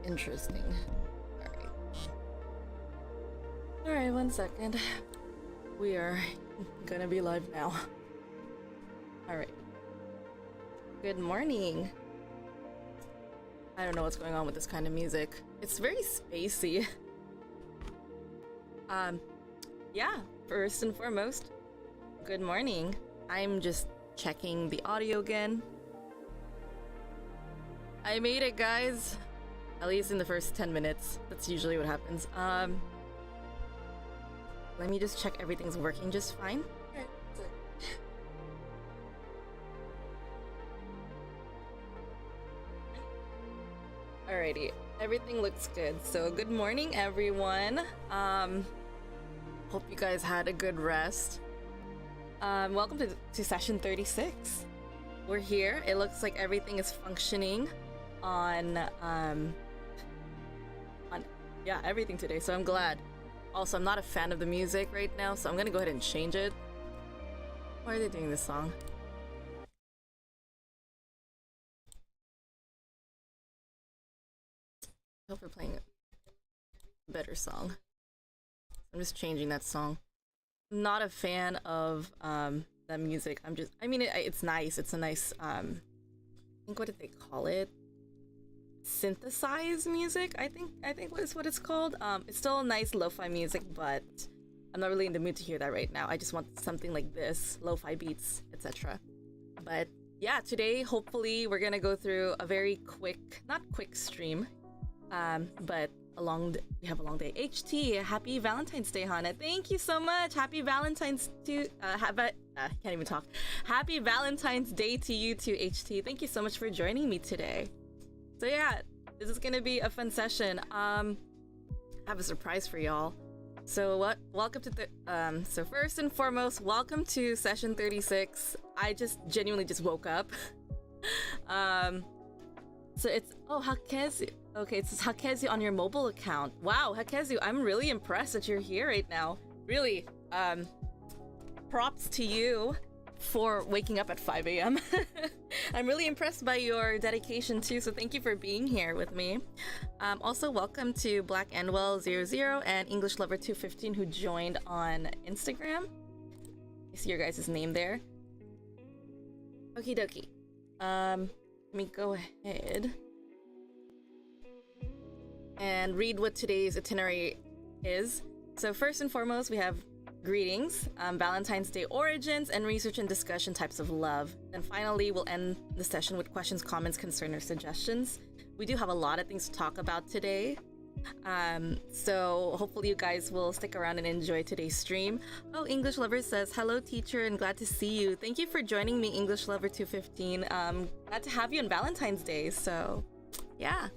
Interesting. Alright. Alright, 1 second. We are gonna be live now. Alright. Good morning. I don't know what's going on with this kind of music. It's very spacey. Yeah, first and foremost, good morning. I'm just checking the audio again. I made it, guys. At least in the first 10 minutes. That's usually what happens. Let me just check everything's working just fine. Alrighty, everything looks good. So good morning, everyone. Hope you guys had a good rest. Welcome to session 36. We're here. It looks like everything is functioning on yeah, everything today, so I'm glad. Also, I'm not a fan of the music right now, so I'm gonna go ahead and change it. Why are they doing this song? I hope we're playing a better song. I'm just changing that song. I'm not a fan of that music. I mean, it's nice. It's a nice, I think, what did they call it? Synthesized music, I think is what it's called. It's still nice lo-fi music, but I'm not really in the mood to hear that right now. I just want something like this, lo-fi beats, etc. But yeah, today hopefully we're gonna go through a very quick, not quick stream, but we have a long day. HT, happy Valentine's Day, Hana. Thank you so much. Happy Valentine's to can't even talk. Happy Valentine's Day to you too, HT. Thank you so much for joining me today. So yeah, this is gonna be a fun session. I have a surprise for y'all. So welcome to so first and foremost, welcome to session 36. I just genuinely just woke up. So it's Hakezu. Okay, it's Hakezu on your mobile account. Wow, Hakezu, I'm really impressed that you're here right now. Really, props to you for waking up at 5 a.m. I'm really impressed by your dedication too, so thank you for being here with me. Also, welcome to Black Andwell00 and English Lover 215 who joined on Instagram. I see your guys' name there. Okie dokie. Let me go ahead and read what today's itinerary is. So first and foremost, we have greetings, Valentine's Day origins, and research and discussion types of love. Then finally, we'll end the session with questions, comments, concerns, or suggestions. We do have a lot of things to talk about today. So hopefully you guys will stick around and enjoy today's stream. Oh, English Lover says, hello teacher and glad to see you. Thank you for joining me, English Lover 215. Glad to have you on Valentine's Day, so yeah.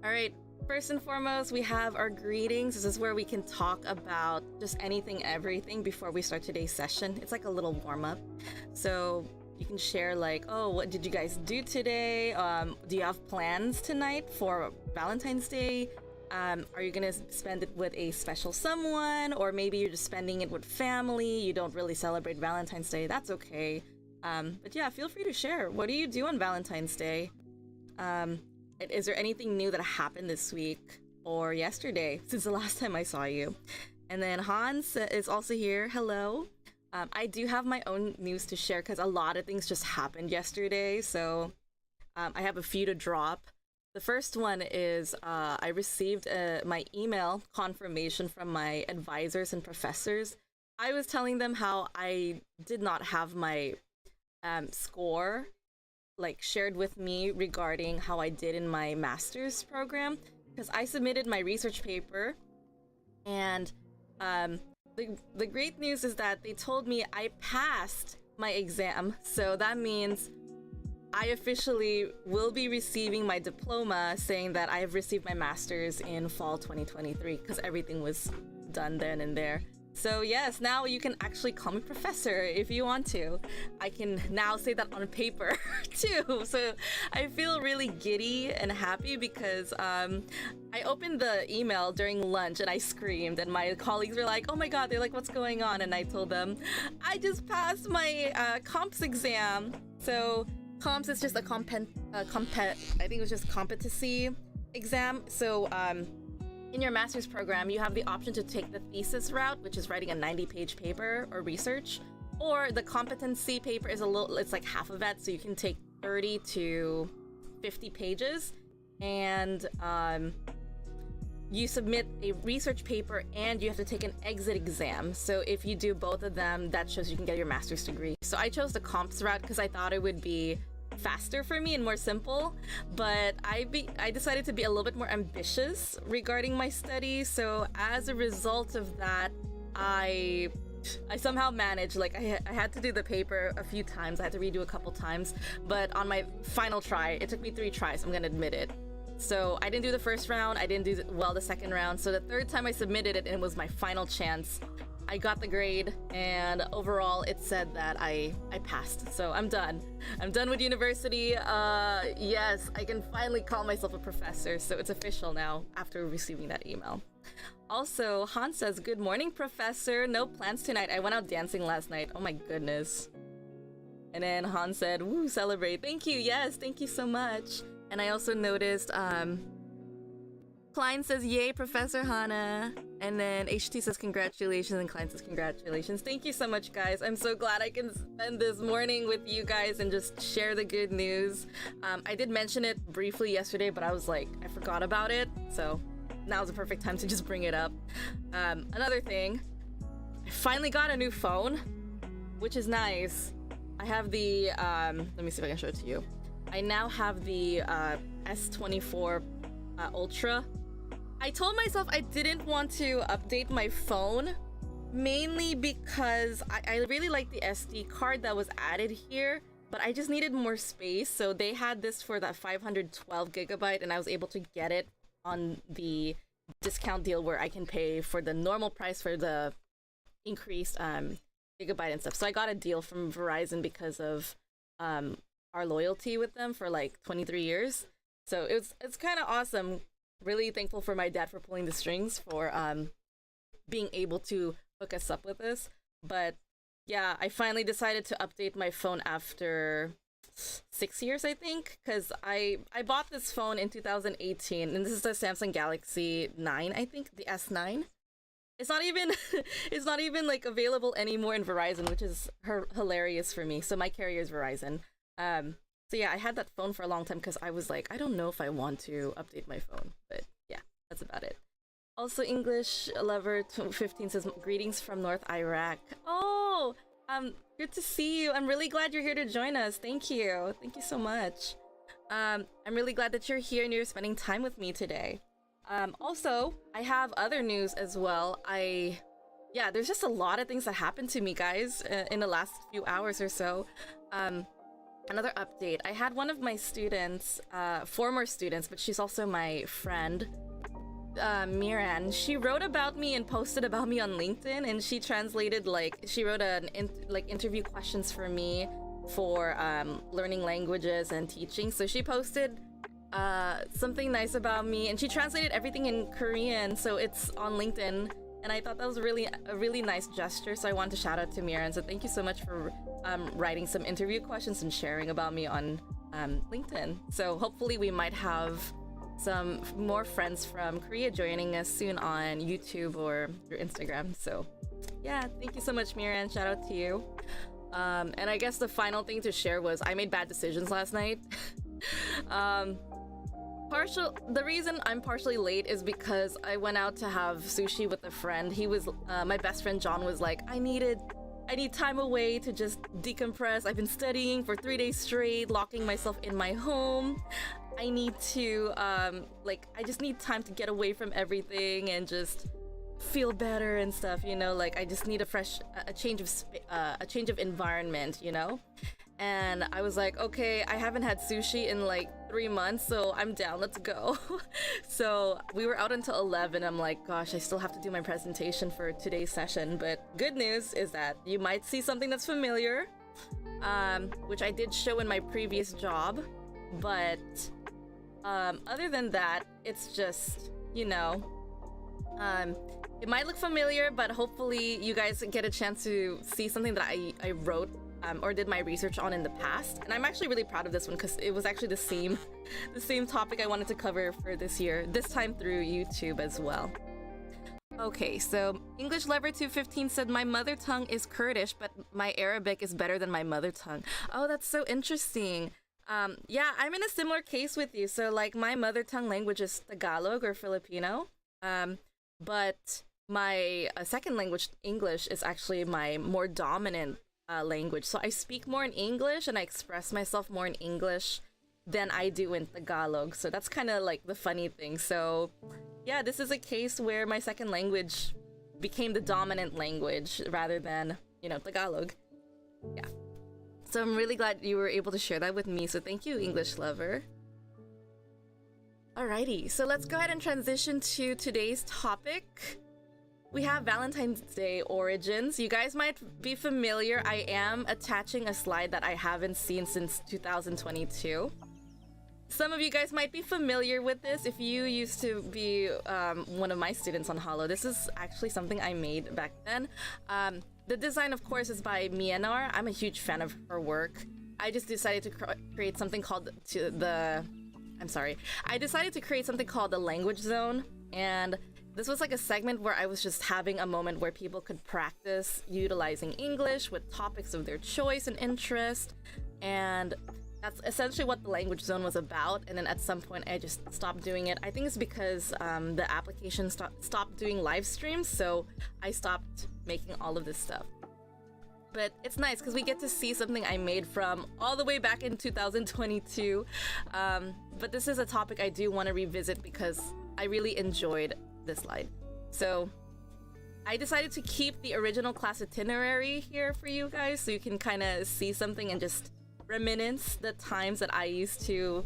All right. First and foremost, we have our greetings. This is where we can talk about just anything, everything before we start today's session. It's like a little warm-up. So you can share like, oh, what did you guys do today? Do you have plans tonight for Valentine's Day? Are you gonna spend it with a special someone? Or maybe you're just spending it with family. You don't really celebrate Valentine's Day. That's okay. But yeah, feel free to share. What do you do on Valentine's Day? Is there anything new that happened this week or yesterday since the last time I saw you? And then Hans is also here. Hello. I do have my own news to share because a lot of things just happened yesterday. So I have a few to drop. The first one is I received my email confirmation from my advisors and professors. I was telling them how I did not have my score like shared with me regarding how I did in my master's program, because I submitted my research paper, and the great news is that they told me I passed my exam, so that means I officially will be receiving my diploma saying that I have received my master's in fall 2023 because everything was done then and there. So yes, now you can actually call me professor if you want to. I can now say that on paper too. So I feel really giddy and happy because I opened the email during lunch and I screamed, and my colleagues were like, oh my god, they're like, what's going on? And I told them, I just passed my comps exam. So comps is just a I think it was just competency exam. So in your master's program, you have the option to take the thesis route, which is writing a 90-page paper or research, or the competency paper is it's like half of that, so you can take 30 to 50 pages, and you submit a research paper and you have to take an exit exam. So if you do both of them, that shows you can get your master's degree. So I chose the comps route because I thought it would be faster for me and more simple, but I decided to be a little bit more ambitious regarding my studies. So as a result of that, I somehow managed, like I had to do the paper a few times, I had to redo a couple times, but on my final try, it took me 3 tries, I'm gonna admit it. So I didn't do the first round, I didn't do well the second round, so the third time I submitted it and it was my final chance, I got the grade, and overall it said that I passed. So I'm done with university. Yes, I can finally call myself a professor, so it's official now after receiving that email. Also, Han says, good morning, professor. No plans tonight. I went out dancing last night. Oh my goodness. And then Han said, woo, celebrate. Thank you. Yes, thank you so much. And I also noticed, Klein says, yay, Professor Hana. And then HT says, congratulations. And Klein says, congratulations. Thank you so much, guys. I'm so glad I can spend this morning with you guys and just share the good news. I did mention it briefly yesterday, but I was like, I forgot about it. So now's the perfect time to just bring it up. Another thing, I finally got a new phone, which is nice. I have the, let me see if I can show it to you. I now have the S24 Ultra. I told myself I didn't want to update my phone, mainly because I really like the SD card that was added here, but I just needed more space. So they had this for that 512 gigabyte, and I was able to get it on the discount deal where I can pay for the normal price for the increased gigabyte and stuff. So I got a deal from Verizon because of our loyalty with them for like 23 years. So it's kind of awesome. Really thankful for my dad for pulling the strings for being able to hook us up with this. But yeah, I finally decided to update my phone after 6 years, I think, because I bought this phone in 2018, and this is the Samsung Galaxy 9, I think, the S9. It's not even like available anymore in Verizon, which is hilarious for me. So my carrier is Verizon. So yeah, I had that phone for a long time because I was like, I don't know if I want to update my phone, but yeah, that's about it. Also, English Lover 15 says, greetings from North Iraq. Oh, good to see you. I'm really glad you're here to join us. Thank you. Thank you so much. I'm really glad that you're here and you're spending time with me today. Also, I have other news as well. Yeah, there's just a lot of things that happened to me, guys, in the last few hours or so. Another update. I had one of my students, former students, but she's also my friend, Miran. She wrote about me and posted about me on LinkedIn, and she translated, she wrote interview questions for me for learning languages and teaching. So she posted something nice about me, and she translated everything in Korean, so it's on LinkedIn. And I thought that was a really nice gesture, so I wanted to shout out to Miran. So thank you so much for writing some interview questions and sharing about me on LinkedIn. So hopefully we might have some more friends from Korea joining us soon on YouTube or through Instagram. So yeah, thank you so much, Miran. Shout out to you. And I guess the final thing to share was I made bad decisions last night. The reason I'm partially late is because I went out to have sushi with a friend. He was my best friend John was like, I need time away to just decompress. I've been studying for 3 days straight, locking myself in my home. I need to I just need time to get away from everything and just feel better and stuff, you know, like I just need a change of environment, you know. And I was like, okay, I haven't had sushi in like 3 months, so I'm down, let's go. So we were out until 11. I'm like, gosh, I still have to do my presentation for today's session. But good news is that you might see something that's familiar, which I did show in my previous job. But other than that, it's just, you know, it might look familiar, but hopefully you guys get a chance to see something that I wrote or did my research on in the past. And I'm actually really proud of this one because it was actually the same topic I wanted to cover for this year, this time through YouTube as well. Okay, so English Lover 215 said, my mother tongue is Kurdish, but my Arabic is better than my mother tongue. Oh, that's so interesting. Yeah, I'm in a similar case with you. So like my mother tongue language is Tagalog or Filipino. But my second language, English, is actually my more dominant language. So I speak more in English and I express myself more in English than I do in Tagalog. So that's kind of like the funny thing. So yeah, this is a case where my second language became the dominant language rather than, you know, Tagalog. Yeah. So I'm really glad you were able to share that with me. So thank you, English Lover. Alrighty, so let's go ahead and transition to today's topic. We have Valentine's Day origins. You guys might be familiar. I am attaching a slide that I haven't seen since 2022. Some of you guys might be familiar with this if you used to be one of my students on Holo. This is actually something I made back then. The design, of course, is by Myanmar. I'm a huge fan of her work. I just decided to create something called I decided to create something called the language zone, and this was like a segment where I was just having a moment where people could practice utilizing English with topics of their choice and interest, and that's essentially what the language zone was about. And then at some point I just stopped doing it. I think it's because the application stopped doing live streams, so I stopped making all of this stuff. But it's nice because we get to see something I made from all the way back in 2022. But this is a topic I do want to revisit because I really enjoyed this slide. So I decided to keep the original class itinerary here for you guys so you can kind of see something and just reminisce the times that I used to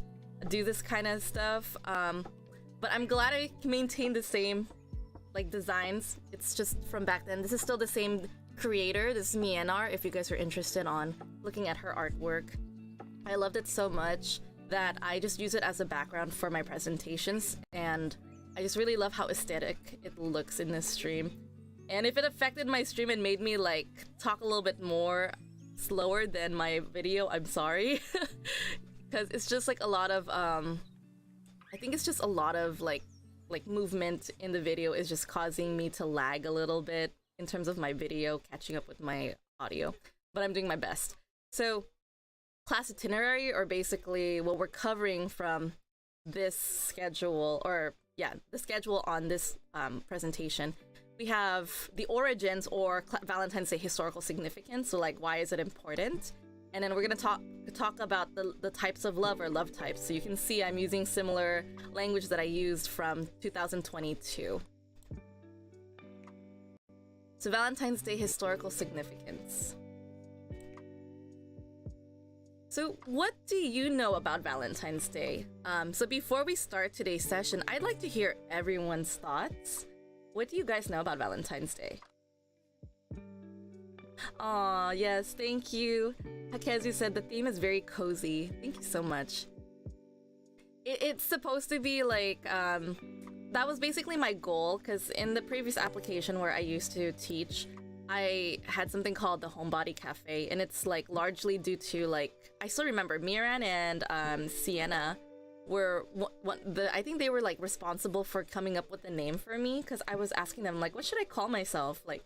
do this kind of stuff. But I'm glad I maintained the same like designs. It's just from back then. This is still the same creator. This is Myanmar, if you guys are interested on looking at her artwork. I loved it so much that I just use it as a background for my presentations, and I just really love how aesthetic it looks in this stream. And if it affected my stream and made me like talk a little bit more slower than my video, I'm sorry. Because it's just like a lot of I think it's just a lot of like movement in the video is just causing me to lag a little bit in terms of my video catching up with my audio, but I'm doing my best. So class itinerary, or basically what we're covering from this schedule, or yeah, the schedule on this presentation. We have the origins, or Valentine's Day historical significance, so like why is it important? And then we're gonna talk about the types of love, or love types. So you can see I'm using similar language that I used from 2022. So Valentine's Day historical significance. So what do you know about Valentine's Day? So before we start today's session, I'd like to hear everyone's thoughts. What do you guys know about Valentine's Day? Aw, yes, thank you. Hakezu said the theme is very cozy. Thank you so much. It's supposed to be like, that was basically my goal, because in the previous application where I used to teach, I had something called the Homebody Cafe, and it's like largely due to like, I still remember Miran and Sienna were I think they were like responsible for coming up with a name for me, because I was asking them like, what should I call myself? Like,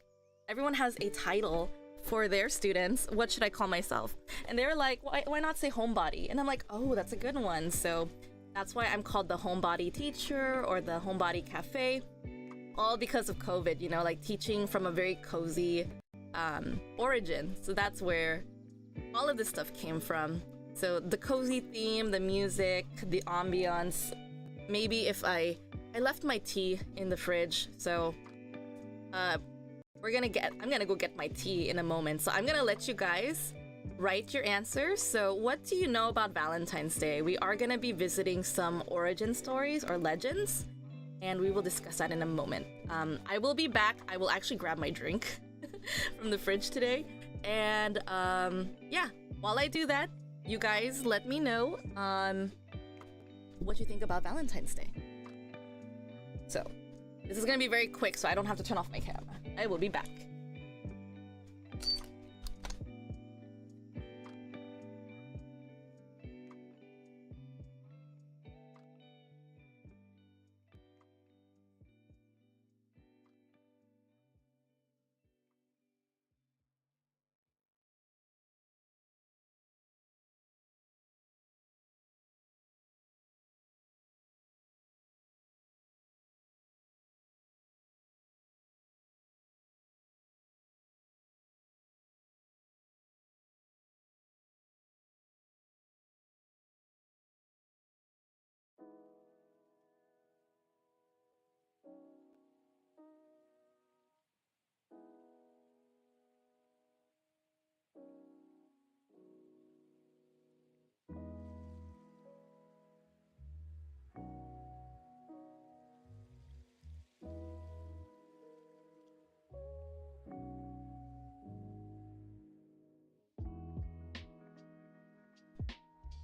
everyone has a title for their students. What should I call myself? And they were like, why not say Homebody? And I'm like, oh, that's a good one. So that's why I'm called the Homebody Teacher or the Homebody Cafe. All because of COVID, you know, like teaching from a very cozy origin. So that's where all of this stuff came from. So the cozy theme, the music, the ambiance. Maybe if I left my tea in the fridge, so I'm gonna go get my tea in a moment. So I'm gonna let you guys write your answers. So what do you know about Valentine's Day? We are gonna be visiting some origin stories or legends, and we will discuss that in a moment. I will be back. I will actually grab my drink from the fridge today. And yeah, while I do that, you guys let me know what you think about Valentine's Day. So this is gonna be very quick, so I don't have to turn off my camera. I will be back.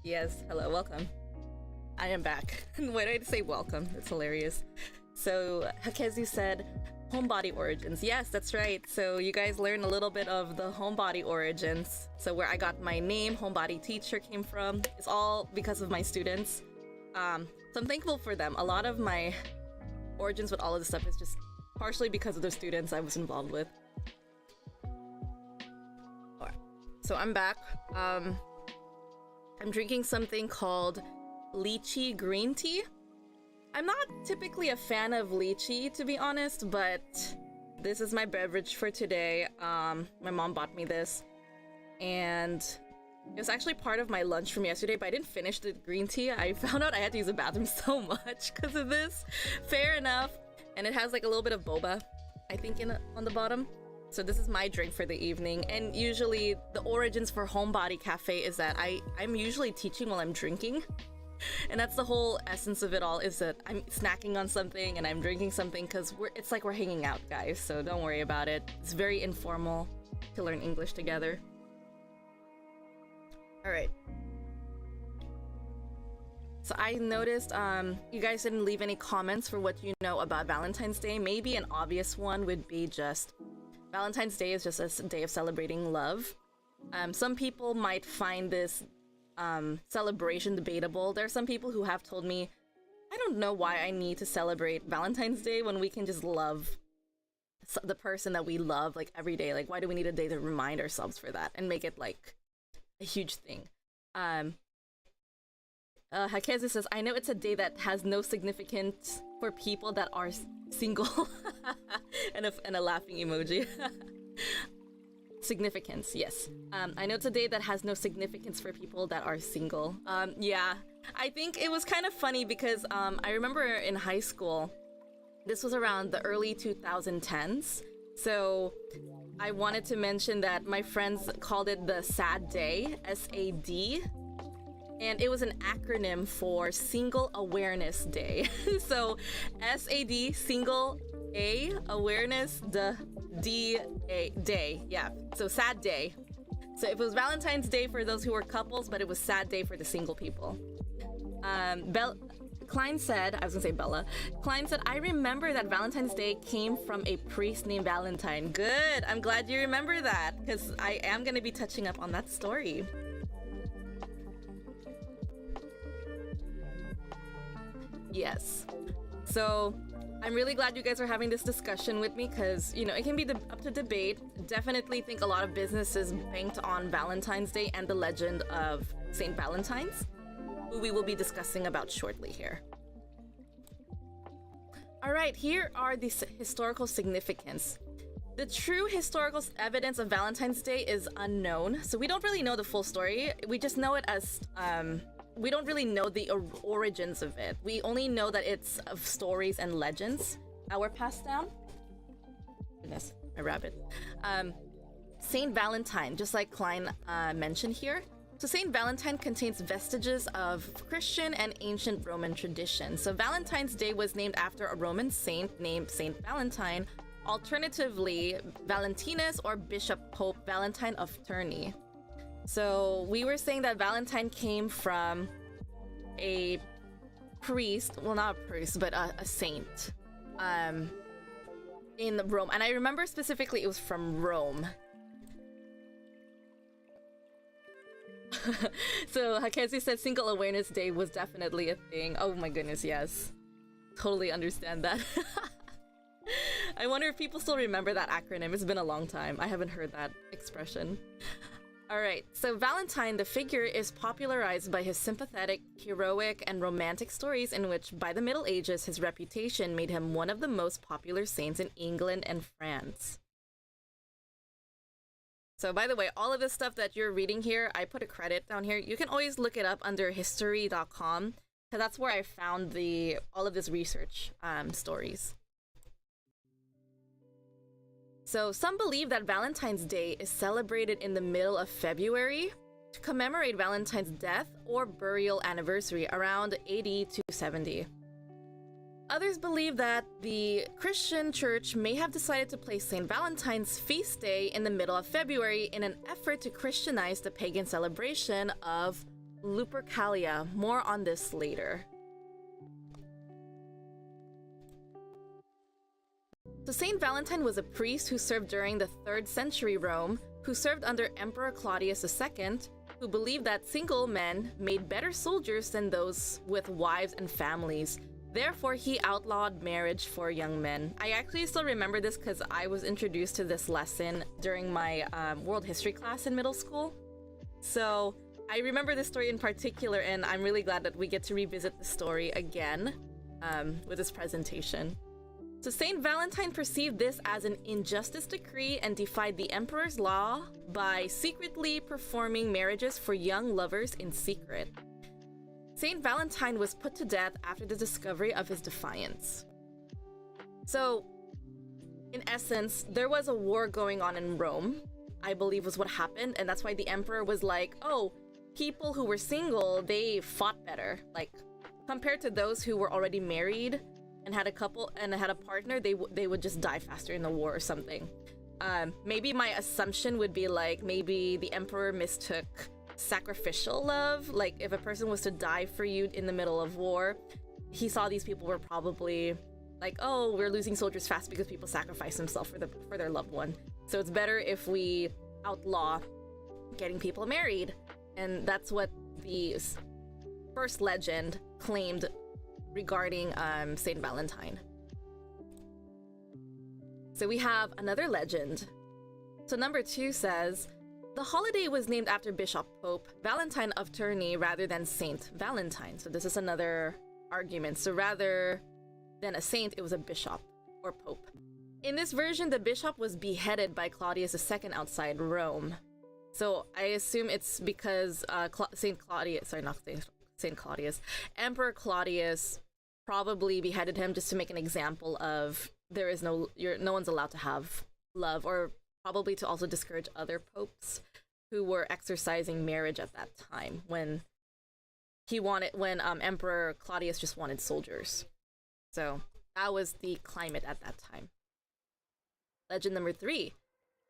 Yes, hello, welcome. I am back. Why did I say welcome? It's hilarious. So, Hakezu said, homebody origins. Yes, that's right. So you guys learned a little bit of the homebody origins. So where I got my name, homebody teacher, came from. It's all because of my students. So I'm thankful for them. A lot of my origins with all of this stuff is just partially because of the students I was involved with. Alright, so I'm back. I'm drinking something called lychee green tea. I'm not typically a fan of lychee, to be honest, but this is my beverage for today. My mom bought me this, and it was actually part of my lunch from yesterday, but I didn't finish the green tea. I found out I had to use the bathroom so much because of this. Fair enough. And it has like a little bit of boba, I think, on the bottom. So this is my drink for the evening. And usually the origins for Homebody Cafe is that I'm usually teaching while I'm drinking. And that's the whole essence of it all, is that I'm snacking on something and I'm drinking something, because it's like we're hanging out, guys. So don't worry about it. It's very informal to learn English together. All right. So I noticed you guys didn't leave any comments for what you know about Valentine's Day. Maybe an obvious one would be just Valentine's Day is just a day of celebrating love. Some people might find this celebration debatable. There are some people who have told me, I don't know why I need to celebrate Valentine's Day when we can just love the person that we love like every day. Like, why do we need a day to remind ourselves for that and make it like a huge thing? Hakezu says, I know it's a day that has no significance for people that are single. and a laughing emoji. Significance, yes. I know it's a day that has no significance for people that are single. Yeah, I think it was kind of funny because I remember in high school, this was around the early 2010s. So I wanted to mention that my friends called it the SAD Day, S-A-D. And it was an acronym for Single Awareness Day. So SAD, Single A, Awareness, Day. Yeah, so SAD Day. So it was Valentine's Day for those who were couples, but it was SAD Day for the single people. Klein said, I was gonna say Bella. Klein said, I remember that Valentine's Day came from a priest named Valentine. Good, I'm glad you remember that, because I am gonna be touching up on that story. Yes. So I'm really glad you guys are having this discussion with me, because, you know, it can be up to debate. Definitely think a lot of businesses banked on Valentine's Day and the legend of St. Valentine's, who we will be discussing about shortly here. All right, here are the historical significance. The true historical evidence of Valentine's Day is unknown, so we don't really know the full story. We just know it as we don't really know the origins of it. We only know that it's of stories and legends that were passed down. Goodness, my rabbit. Saint Valentine, just like Klein mentioned here. So Saint Valentine contains vestiges of Christian and ancient Roman tradition. So Valentine's Day was named after a Roman saint named Saint Valentine, alternatively Valentinus or Bishop Pope Valentine of Terni. So we were saying that Valentine came from a priest, well, not a priest, but a saint in Rome. And I remember specifically it was from Rome. So Hakezu said Single Awareness Day was definitely a thing. Oh my goodness, yes. Totally understand that. I wonder if people still remember that acronym. It's been a long time. I haven't heard that expression. Alright, so Valentine, the figure, is popularized by his sympathetic, heroic, and romantic stories in which, by the Middle Ages, his reputation made him one of the most popular saints in England and France. So, by the way, all of this stuff that you're reading here, I put a credit down here. You can always look it up under history.com, because that's where I found all of this research stories. So some believe that Valentine's Day is celebrated in the middle of February to commemorate Valentine's death or burial anniversary around AD 270. Others believe that the Christian church may have decided to place St. Valentine's feast day in the middle of February in an effort to Christianize the pagan celebration of Lupercalia. More on this later. So Saint Valentine was a priest who served during the 3rd century Rome, who served under Emperor Claudius II, who believed that single men made better soldiers than those with wives and families. Therefore, he outlawed marriage for young men. I actually still remember this because I was introduced to this lesson during my world history class in middle school. So I remember this story in particular, and I'm really glad that we get to revisit the story again with this presentation. So Saint Valentine perceived this as an injustice decree and defied the emperor's law by secretly performing marriages for young lovers in secret. Saint Valentine was put to death after the discovery of his defiance. So, in essence, there was a war going on in Rome, I believe was what happened, and that's why the emperor was like, oh, people who were single, they fought better. Like, compared to those who were already married and had a couple and had a partner, they would just die faster in the war or something. Maybe my assumption would be like, maybe the emperor mistook sacrificial love. Like, if a person was to die for you in the middle of war, he saw these people were probably like, oh, we're losing soldiers fast because people sacrifice themselves for their loved one. So it's better if we outlaw getting people married. And that's what the first legend claimed regarding Saint Valentine. So we have another legend. So number 2 says, the holiday was named after Bishop Pope Valentine of Terni rather than Saint Valentine. So this is another argument. So rather than a saint, it was a bishop or pope. In this version, the bishop was beheaded by Claudius II outside Rome. So I assume it's because Emperor Claudius probably beheaded him just to make an example of no one's allowed to have love, or probably to also discourage other popes who were exercising marriage at that time when Emperor Claudius just wanted soldiers. So that was the climate at that time. Legend number 3.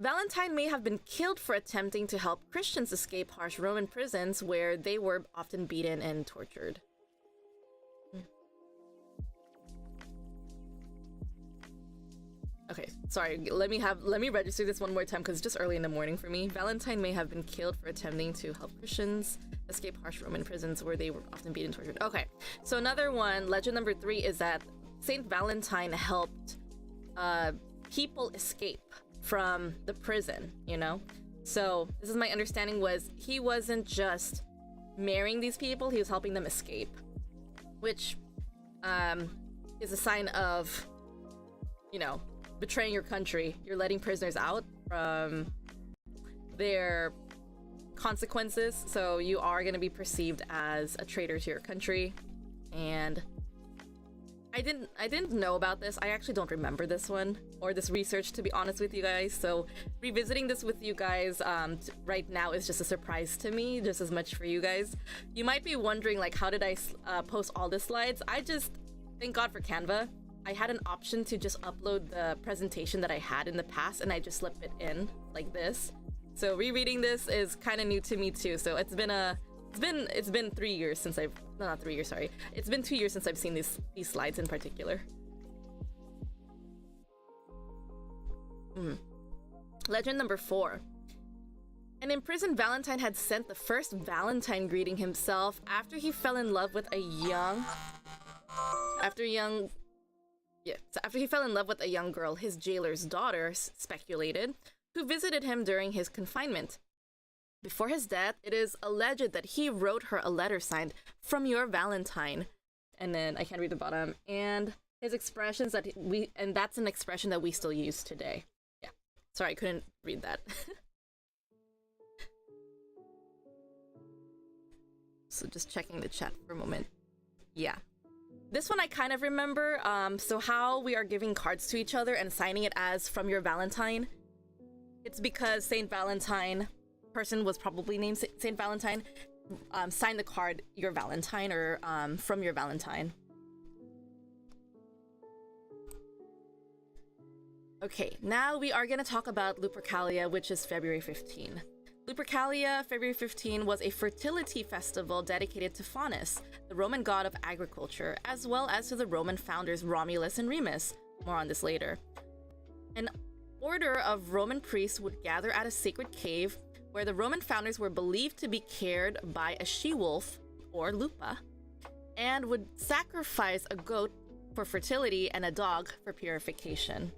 Valentine may have been killed for attempting to help Christians escape harsh Roman prisons where they were often beaten and tortured. Okay, sorry, let me register this one more time because it's just early in the morning for me. Valentine may have been killed for attempting to help Christians escape harsh Roman prisons where they were often beaten and tortured. Okay, so another one, legend number 3, is that Saint Valentine helped people escape from the prison, you know? So this is my understanding, was he wasn't just marrying these people, he was helping them escape, which is a sign of, you know, betraying your country. You're letting prisoners out from their consequences, so you are going to be perceived as a traitor to your country. And I didn't know about this. I actually don't remember this one or this research, to be honest with you guys. So revisiting this with you guys right now is just a surprise to me, just as much for you guys. You might be wondering, like, how did I post all the slides? I just, thank God for Canva. I had an option to just upload the presentation that I had in the past, and I just slip it in like this. So rereading this is kind of new to me too. So it's been 3 years since not 3 years, sorry. It's been 2 years since I've seen these slides in particular. Legend number 4. An imprisoned Valentine had sent the first Valentine greeting himself after he fell in love with a young girl, his jailer's daughter, speculated, who visited him during his confinement. Before his death, it is alleged that he wrote her a letter signed, "From your Valentine." And then, I can't read the bottom, and his expressions and that's an expression that we still use today. Yeah. Sorry, I couldn't read that. So just checking the chat for a moment. Yeah. This one I kind of remember. So how we are giving cards to each other and signing it as "From your Valentine." It's because Saint Valentine, person was probably named Saint Valentine, signed the card "Your Valentine" or "From your Valentine." Okay, now we are going to talk about Lupercalia, which is February 15. Lupercalia, February 15, was a fertility festival dedicated to Faunus, the Roman god of agriculture, as well as to the Roman founders Romulus and Remus. More on this later. An order of Roman priests would gather at a sacred cave where the Roman founders were believed to be cared by a she-wolf, or lupa, and would sacrifice a goat for fertility and a dog for purification.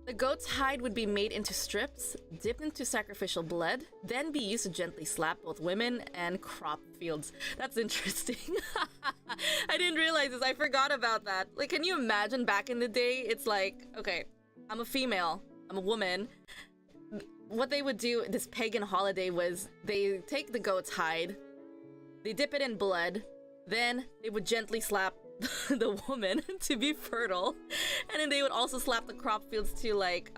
The goat's hide would be made into strips, dipped into sacrificial blood, then be used to gently slap both women and crop fields. That's interesting. I didn't realize this. I forgot about that. Like, can you imagine back in the day? It's like, okay, I'm a female, I'm a woman. What they would do this pagan holiday was they take the goat's hide, they dip it in blood, then they would gently slap the woman to be fertile, and then they would also slap the crop fields to, like,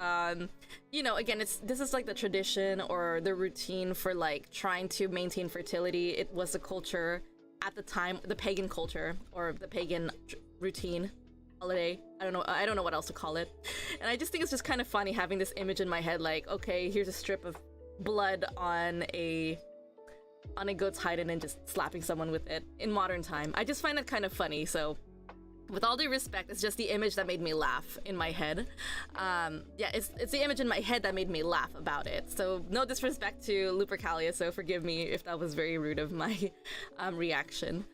you know, again, this is like the tradition or the routine for like trying to maintain fertility. It was the culture at the time, the pagan culture or the pagan routine holiday. I don't know what else to call it. And I just think it's just kind of funny having this image in my head, like, okay, here's a strip of blood on a goat's hide and then just slapping someone with it in modern time. I just find it kind of funny. So with all due respect, it's just the image that made me laugh in my head. Yeah, it's the image in my head that made me laugh about it. So no disrespect to Lupercalia, so forgive me if that was very rude of my reaction.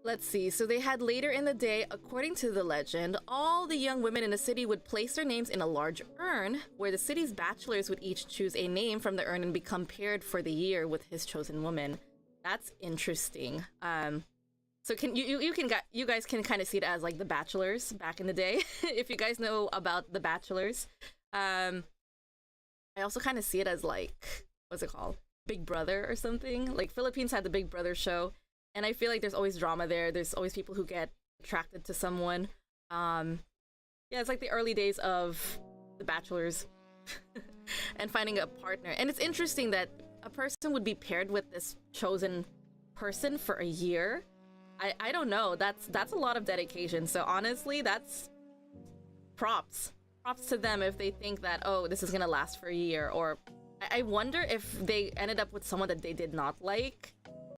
Let's see, so they had later in the day, according to the legend, all the young women in the city would place their names in a large urn, where the city's bachelors would each choose a name from the urn and become paired for the year with his chosen woman. That's interesting. So can you guys can kind of see it as like the Bachelors back in the day, if you guys know about the Bachelors. I also kind of see it as like, what's it called? Big Brother or something. Like Philippines had the Big Brother show. And I feel like there's always drama there. There's always people who get attracted to someone. Yeah, it's like the early days of The Bachelors and finding a partner. And it's interesting that a person would be paired with this chosen person for a year. I don't know. That's a lot of dedication. So honestly, that's props. Props to them if they think that, oh, this is gonna last for a year. Or I wonder if they ended up with someone that they did not like.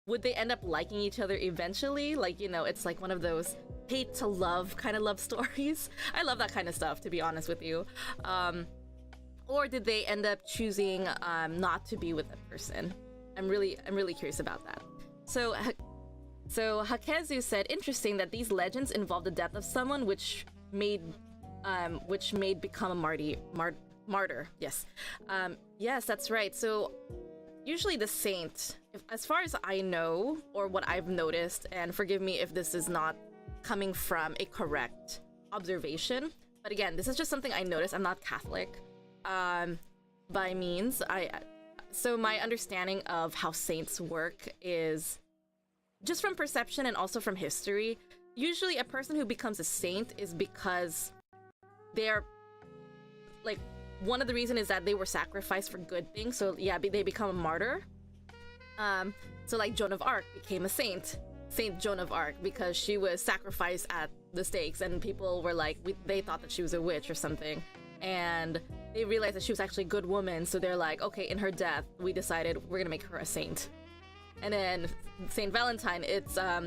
Would they end up liking each other eventually? Like, you know, it's like one of those hate to love kind of love stories. I love that kind of stuff, to be honest with you. Or did they end up choosing not to be with a person? I'm really curious about that. So Hakezu said, interesting that these legends involve the death of someone which made become a martyr. Yes. Yes, that's right. So usually the saint, as far as I know, or what I've noticed, and forgive me if this is not coming from a correct observation, but again, this is just something I noticed. I'm not Catholic by means. So my understanding of how saints work is just from perception and also from history. Usually a person who becomes a saint is because they're like, one of the reasons is that they were sacrificed for good things. So yeah, they become a martyr. So like Joan of Arc became a saint, Saint Joan of Arc, because she was sacrificed at the stakes, and people were like, they thought that she was a witch or something, and they realized that she was actually a good woman. So they're like, okay, in her death, we decided we're gonna make her a saint. And then Saint Valentine,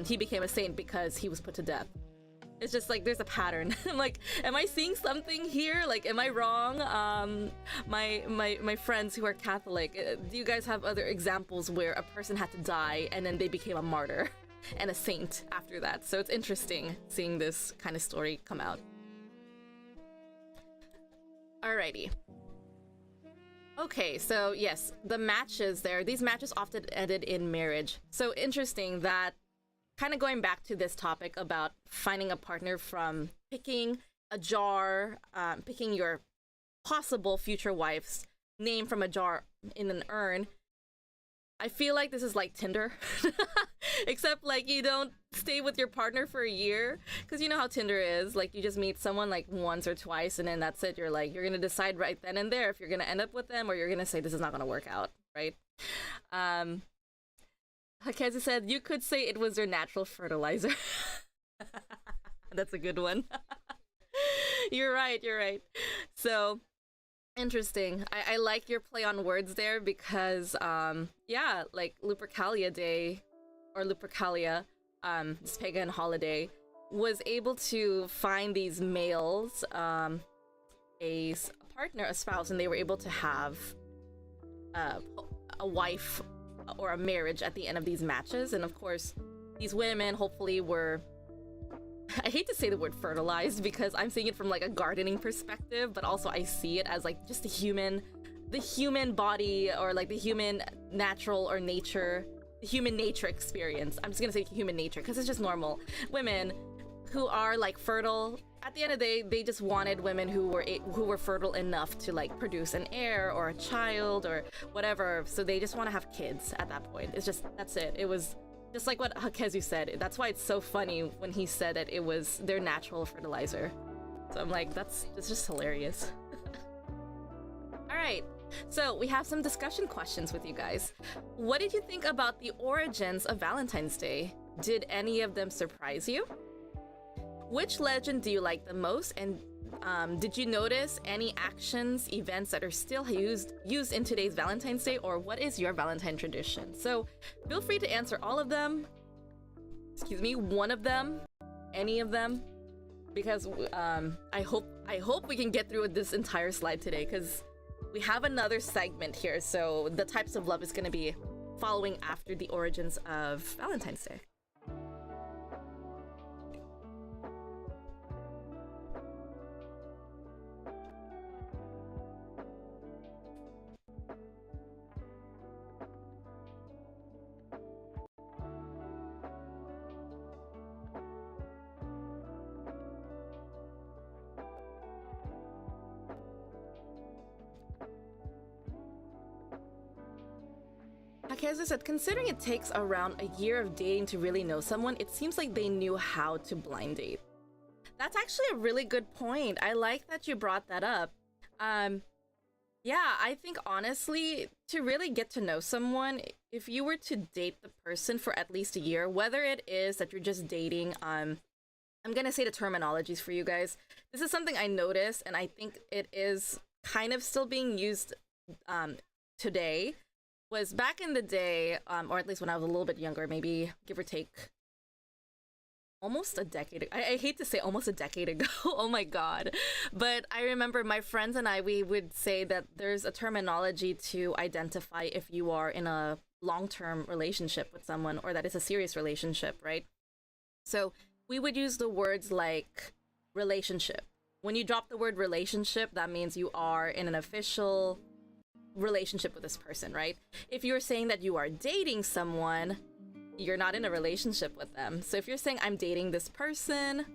he became a saint because he was put to death. It's just like there's a pattern. I'm like, am I seeing something here? Like, am I wrong? My friends who are Catholic, do you guys have other examples where a person had to die and then they became a martyr and a saint after that? So it's interesting seeing this kind of story come out. Alrighty. Okay, so yes, the matches there. These matches often ended in marriage. So interesting that, kind of going back to this topic about finding a partner from picking a jar, picking your possible future wife's name from a jar in an urn. I feel like this is like Tinder, except like you don't stay with your partner for a year, because you know how Tinder is. Like, you just meet someone like once or twice and then that's it. You're like, you're gonna decide right then and there if you're gonna end up with them or you're gonna say this is not gonna work out, right? Hakezu said, you could say it was their natural fertilizer. That's a good one. You're right. So Interesting. I like your play on words there because yeah, like Lupercalia Day or Lupercalia, this pagan holiday, was able to find these males a partner, a spouse, and they were able to have uh, a wife or a marriage at the end of these matches. And of course, these women hopefully were, I hate to say the word fertilized because I'm seeing it from like a gardening perspective, but also I see it as like just the human body, or like the human natural or nature, the human nature experience. I'm just gonna say human nature because it's just normal. Women who are like fertile, at the end of the day, they just wanted women who were fertile enough to like produce an heir or a child or whatever. So they just want to have kids at that point. It's just, that's it. It was just like what Hakezu said. That's why it's so funny when he said that it was their natural fertilizer. So I'm like, it's just hilarious. All right, so we have some discussion questions with you guys. What did you think about the origins of Valentine's Day? Did any of them surprise you? Which legend do you like the most? And did you notice any actions, events that are still used in today's Valentine's Day? Or what is your Valentine tradition? So feel free to answer all of them. Excuse me, one of them, any of them, because I hope we can get through this entire slide today, because we have another segment here. So the types of love is going to be following after the origins of Valentine's Day. Hakezu said, considering it takes around a year of dating to really know someone, it seems like they knew how to blind date. That's actually a really good point. I like that you brought that up. Yeah, I think honestly, to really get to know someone, if you were to date the person for at least a year, whether it is that you're just dating, I'm gonna say the terminologies for you guys. This is something I noticed, and I think it is kind of still being used today. Was back in the day, or at least when I was a little bit younger, maybe give or take almost a decade. I hate to say almost a decade ago. Oh my god. But I remember my friends and we would say that there's a terminology to identify if you are in a long-term relationship with someone, or that it's a serious relationship, right? So we would use the words like relationship. When you drop the word relationship, that means you are in an official relationship with this person, right? If you're saying that you are dating someone, you're not in a relationship with them. So if you're saying I'm dating this person,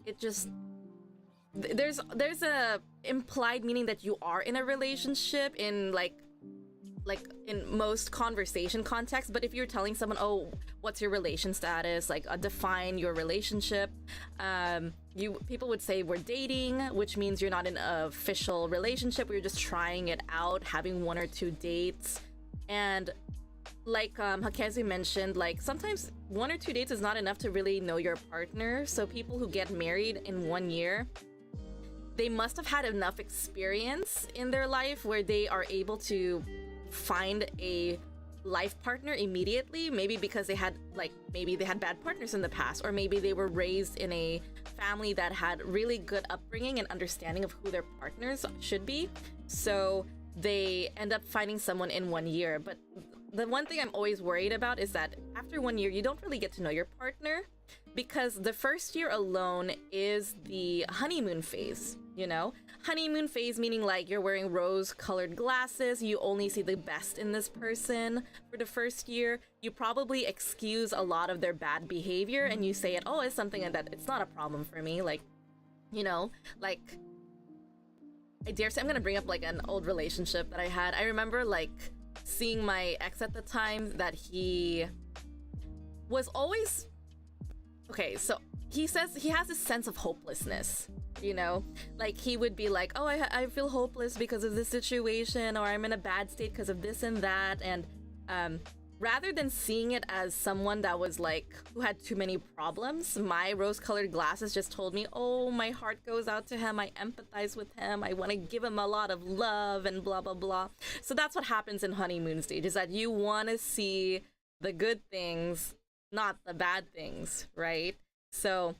it just there's a implied meaning that you are in a relationship in like in most conversation contexts. But if you're telling someone, oh, what's your relation status, like define your relationship, people would say we're dating, which means you're not in an official relationship, you're just trying it out, having one or two dates. And like Hakezu mentioned, like sometimes one or two dates is not enough to really know your partner. So people who get married in 1 year, they must have had enough experience in their life where they are able to find a life partner immediately. Maybe because they had bad partners in the past, or maybe they were raised in a family that had really good upbringing and understanding of who their partners should be, so they end up finding someone in 1 year. But the one thing I'm always worried about is that after 1 year you don't really get to know your partner, because the first year alone is the honeymoon phase, you know? Honeymoon phase meaning like you're wearing rose-colored glasses, you only see the best in this person for the first year. You probably excuse a lot of their bad behavior and you say it's something that it's not a problem for me, like, you know, like, I dare say I'm gonna bring up like an old relationship that I had. I remember like seeing my ex at the time, that he was always okay, so he says he has this sense of hopelessness, you know? Like, he would be like, oh, I feel hopeless because of this situation, or I'm in a bad state because of this and that. And rather than seeing it as someone that was like who had too many problems, my rose-colored glasses just told me, oh, my heart goes out to him, I empathize with him, I want to give him a lot of love and blah blah blah. So that's what happens in honeymoon stage, is that you want to see the good things, not the bad things, right? So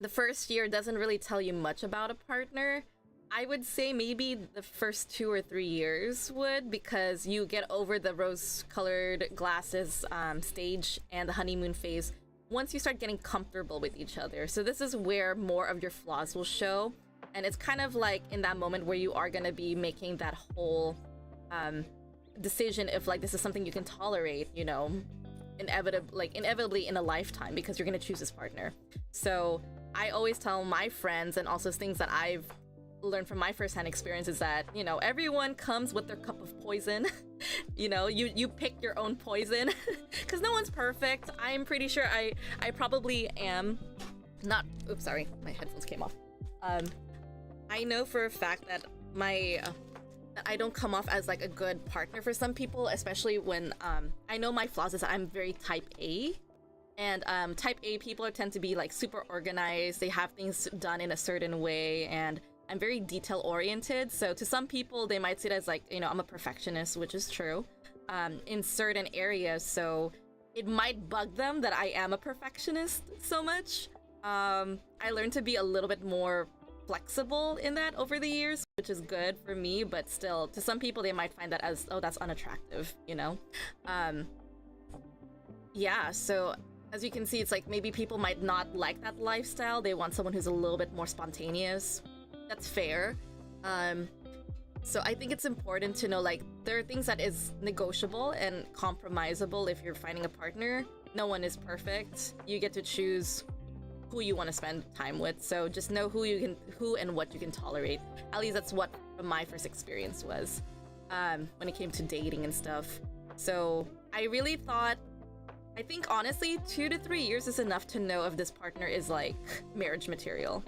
the first year doesn't really tell you much about a partner. I would say maybe the first 2 or 3 years would, because you get over the rose-colored glasses stage and the honeymoon phase once you start getting comfortable with each other. So this is where more of your flaws will show, and it's kind of like in that moment where you are going to be making that whole decision if like this is something you can tolerate, you know, inevitably in a lifetime, because you're going to choose this partner. So I always tell my friends, and also things that I've learned from my firsthand experience, is that, you know, everyone comes with their cup of poison. You know, you pick your own poison, because no one's perfect. I'm pretty sure I probably am not. Oops, sorry, my headphones came off. I know for a fact that that I don't come off as like a good partner for some people, especially when I know my flaws is that I'm very type A. And type A people tend to be like super organized. They have things done in a certain way, and I'm very detail oriented. So to some people, they might see it as like, you know, I'm a perfectionist, which is true in certain areas. So it might bug them that I am a perfectionist so much. I learned to be a little bit more flexible in that over the years, which is good for me, but still to some people, they might find that as, oh, that's unattractive, you know? Yeah, so as you can see, it's like maybe people might not like that lifestyle. They want someone who's a little bit more spontaneous. That's fair. So I think it's important to know, like, there are things that is negotiable and compromisable if you're finding a partner. No one is perfect. You get to choose who you want to spend time with. So just know who and what you can tolerate. At least that's what my first experience was when it came to dating and stuff. So I really thought, I think honestly, 2 to 3 years is enough to know if this partner is like marriage material.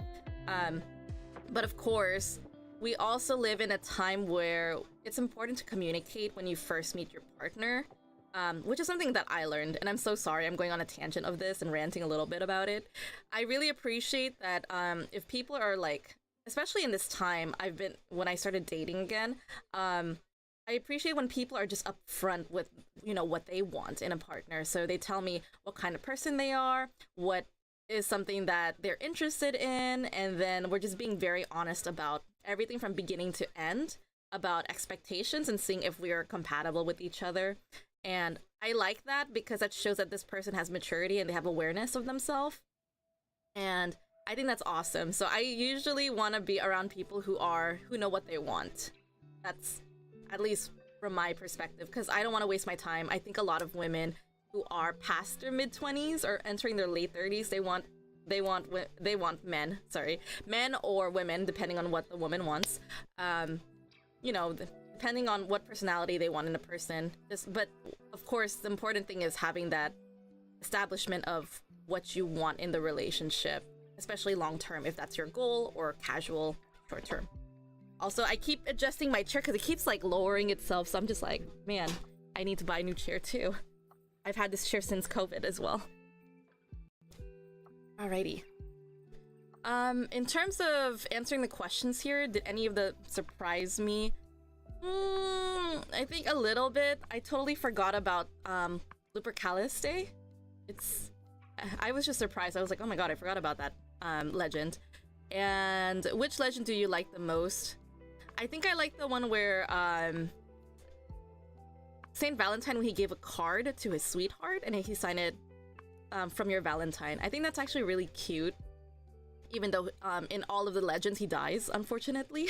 But of course, we also live in a time where it's important to communicate when you first meet your partner, which is something that I learned. And I'm so sorry I'm going on a tangent of this and ranting a little bit about it. I really appreciate that if people are like, especially in this time, when I started dating again, I appreciate when people are just upfront with, you know, what they want in a partner. So they tell me what kind of person they are, what is something that they're interested in, and then we're just being very honest about everything from beginning to end, about expectations and seeing if we are compatible with each other. And I like that because that shows that this person has maturity and they have awareness of themselves. And I think that's awesome. So I usually want to be around people who know what they want. That's at least from my perspective, because I don't want to waste my time. I think a lot of women who are past their mid-20s or entering their late 30s, they want men or women, depending on what the woman wants. You know, depending on what personality they want in a person. But of course, the important thing is having that establishment of what you want in the relationship, especially long-term, if that's your goal, or casual, short-term. Also, I keep adjusting my chair because it keeps like lowering itself, so I'm just like, man, I need to buy a new chair too. I've had this chair since COVID as well. Alrighty. In terms of answering the questions here, did any of them surprise me? I think a little bit. I totally forgot about Lupercalis. I was just surprised. I was like, oh my god, I forgot about that legend. And which legend do you like the most? I think I like the one where Saint Valentine, when he gave a card to his sweetheart and he signed it from your Valentine. I think that's actually really cute, even though in all of the legends he dies, unfortunately.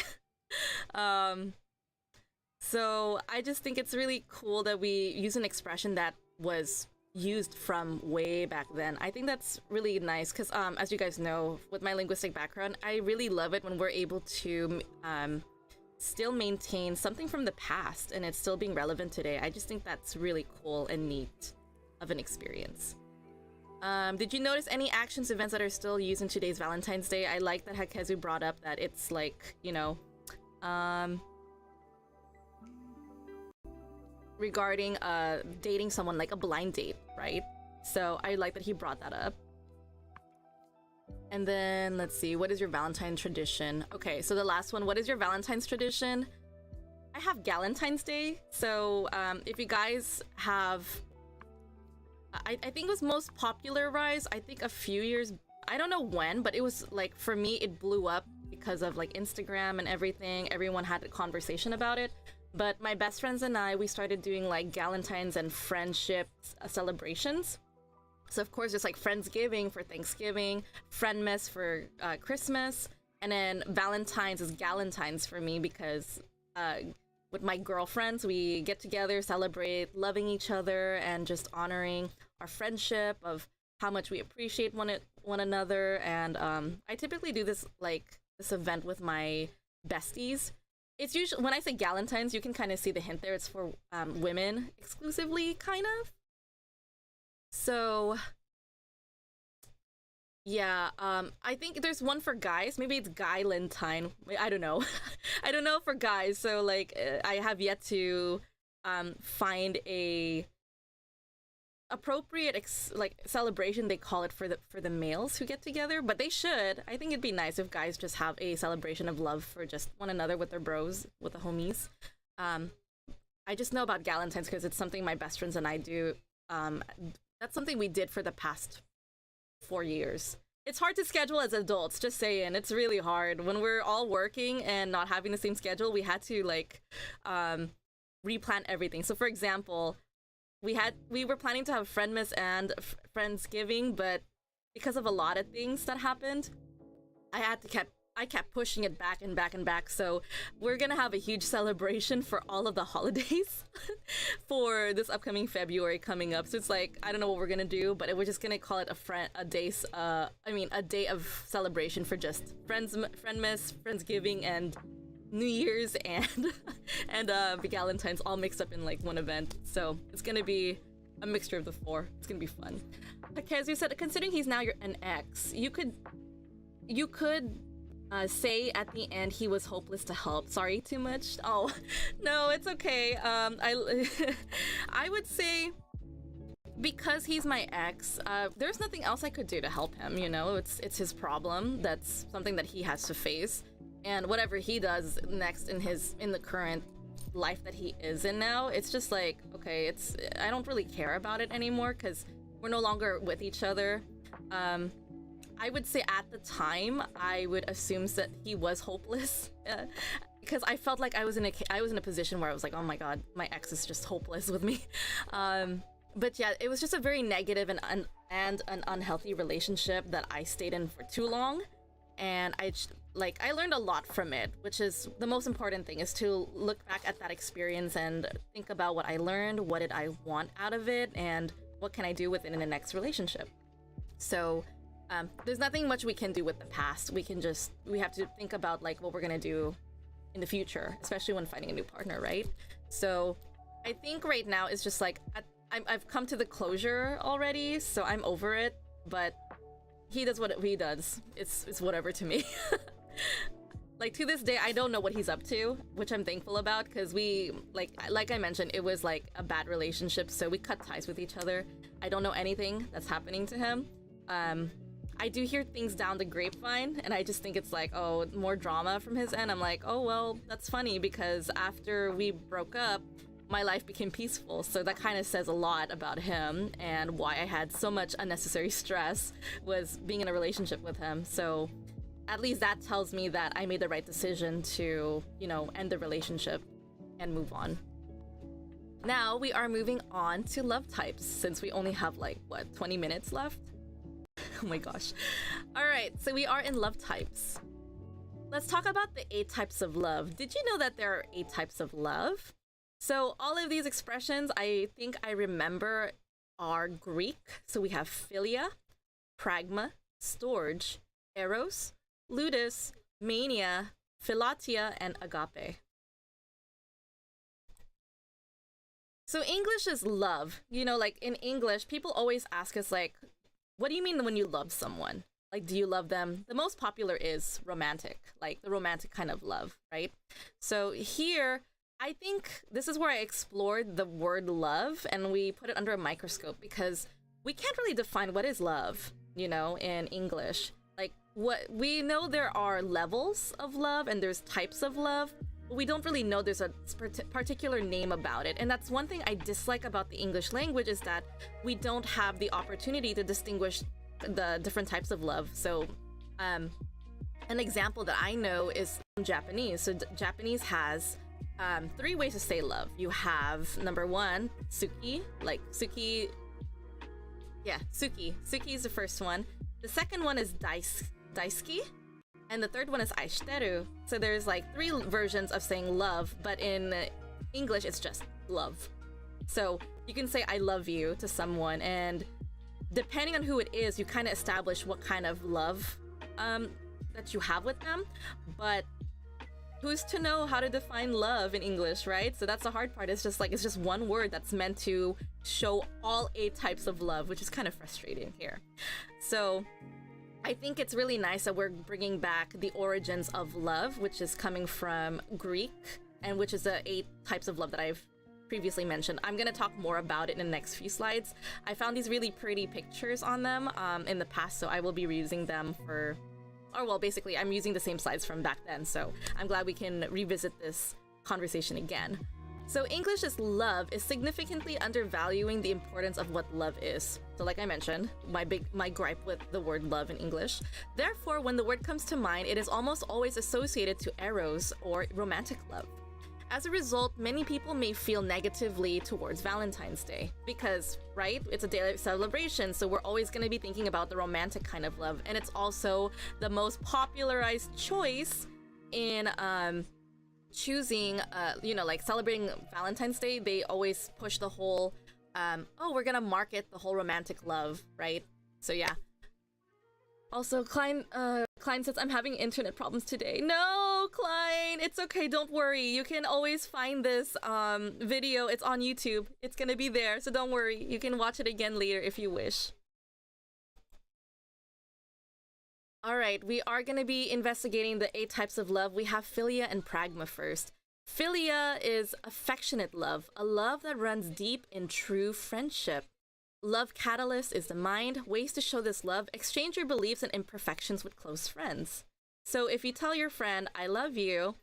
So I just think it's really cool that we use an expression that was used from way back then. I think that's really nice because as you guys know, with my linguistic background, I really love it when we're able to still maintain something from the past and it's still being relevant today. I just think that's really cool and neat of an experience. Did you notice any actions, events that are still used in today's Valentine's Day? I like that Hakezu brought up that it's like, you know, regarding dating someone, like a blind date, right? So I like that he brought that up. And then let's see, what is your Valentine tradition? Okay, so the last one, what is your Valentine's tradition? I have Galentine's Day. So if you guys have, I think it was most popularized, I think a few years, I don't know when, but it was like, for me, it blew up because of like Instagram and everything. Everyone had a conversation about it. But my best friends and I, we started doing like Galentine's and friendship celebrations. So of course, there's like Friendsgiving for Thanksgiving, Friendmas for Christmas, and then Valentine's is Galentine's for me because with my girlfriends, we get together, celebrate loving each other, and just honoring our friendship of how much we appreciate one another. And I typically do this event with my besties. It's usually, when I say Galentine's, you can kind of see the hint there. It's for women exclusively, kind of. So yeah, I think there's one for guys. Maybe it's Guy-lentine. I don't know. I don't know for guys. So like, I have yet to find a appropriate celebration, they call it, for the males who get together, but they should. I think it'd be nice if guys just have a celebration of love for just one another with their bros, with the homies. I just know about Galentine's because it's something my best friends and I do. That's something we did for the past 4 years. It's hard to schedule as adults, just saying. It's really hard when we're all working and not having the same schedule. We had to replan everything. So for example, we were planning to have Friendmas and Friendsgiving, but because of a lot of things that happened, I kept pushing it back and back and back. So we're gonna have a huge celebration for all of the holidays for this upcoming February coming up. So it's like, I don't know what we're gonna do, but we're just gonna call it a day of celebration for just Friendmas, Friendsgiving, and New Year's and Valentine's all mixed up in like one event. So it's gonna be a mixture of the four. It's gonna be fun. Okay, as you said, considering he's now an ex, you could say at the end he was hopeless to help. Sorry, too much? Oh, no, it's okay. I would say, because he's my ex, there's nothing else I could do to help him, you know? It's his problem. That's something that he has to face. And whatever he does next in the current life that he is in now, it's just like, okay, I don't really care about it anymore because we're no longer with each other. I would say at the time, I would assume that he was hopeless because I felt like I was in a position where I was like, oh my god, my ex is just hopeless with me. But yeah, it was just a very negative and an unhealthy relationship that I stayed in for too long. And I learned a lot from it, which is the most important thing, is to look back at that experience and think about what I learned, what did I want out of it, and what can I do with it in the next relationship. So there's nothing much we can do with the past. We have to think about like what we're gonna do in the future, especially when finding a new partner, right? So I think right now it's just like I've come to the closure already, so I'm over it. But he does what he does. It's whatever to me. Like to this day, I don't know what he's up to, which I'm thankful about, because we like I mentioned, it was like a bad relationship, so we cut ties with each other. I don't know anything that's happening to him. I do hear things down the grapevine, and I just think it's like, oh, more drama from his end. I'm like, oh well, that's funny, because after we broke up, my life became peaceful. So that kind of says a lot about him and why I had so much unnecessary stress was being in a relationship with him. So at least that tells me that I made the right decision to, end the relationship and move on. Now we are moving on to love types, since we only have 20 minutes left? Oh my gosh. All right, so we are in love types. Let's talk about the 8 types of love. Did you know that there are 8 types of love? So all of these expressions, I think I remember, are Greek. So we have philia, pragma, storge, eros, ludus, mania, philatia, and agape. So English is love. In English, people always ask us what do you mean when you love someone? Do you love them? The most popular is romantic, the romantic kind of love, right? So here, I think this is where I explored the word love and we put it under a microscope because we can't really define what is love, in English. Like, what we know, there are levels of love and there's types of love, but we don't really know there's a particular name about it. And that's one thing I dislike about the English language, is that we don't have the opportunity to distinguish the different types of love. So an example that I know is Japanese. So Japanese has three ways to say love. You have number one, suki, like suki. Yeah, suki. Suki is the first one. The second one is daisuki, and the third one is aishiteru. So there's like three versions of saying love, but in English it's just love. So you can say I love you to someone, and depending on who it is, you kind of establish what kind of love that you have with them. But who's to know how to define love in English, right? So that's the hard part. It's just one word that's meant to show all 8 types of love, which is kind of frustrating here. So I think it's really nice that we're bringing back the origins of love, which is coming from Greek, and which is the 8 types of love that I've previously mentioned. I'm gonna talk more about it in the next few slides. I found these really pretty pictures on them in the past, so I will be reusing them basically I'm using the same slides from back then, so I'm glad we can revisit this conversation again. So English's love is significantly undervaluing the importance of what love is. So like I mentioned, my gripe with the word love in English. Therefore, when the word comes to mind, it is almost always associated to eros or romantic love. As a result, many people may feel negatively towards Valentine's Day because, right, it's a day of celebration, so we're always going to be thinking about the romantic kind of love, and it's also the most popularized choice in choosing, like celebrating Valentine's Day. They always push the whole, we're gonna market the whole romantic love, right? So yeah. Also, Klein says, I'm having internet problems today. No, Klein, it's okay, don't worry. You can always find this video. It's on YouTube. It's gonna be there, so don't worry. You can watch it again later if you wish. Alright, we are gonna be investigating the 8 types of love. We have philia and pragma first. Philia is affectionate love, a love that runs deep in true friendship. Love catalyst is the mind. Ways to show this love: exchange your beliefs and imperfections with close friends. So if you tell your friend, I love you,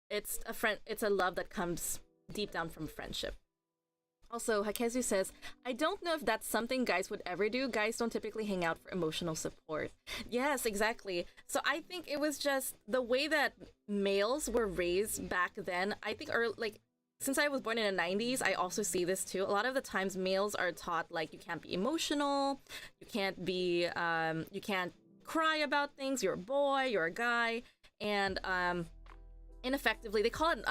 it's a love that comes deep down from friendship. Also, Hakezu says, I don't know if that's something guys would ever do. Guys don't typically hang out for emotional support. Yes, exactly. So I think it was just the way that males were raised back then. I think, since I was born in the 90s, I also see this too. A lot of the times males are taught, like, you can't be emotional, you can't cry about things, you're a boy, you're a guy, and ineffectively, they call it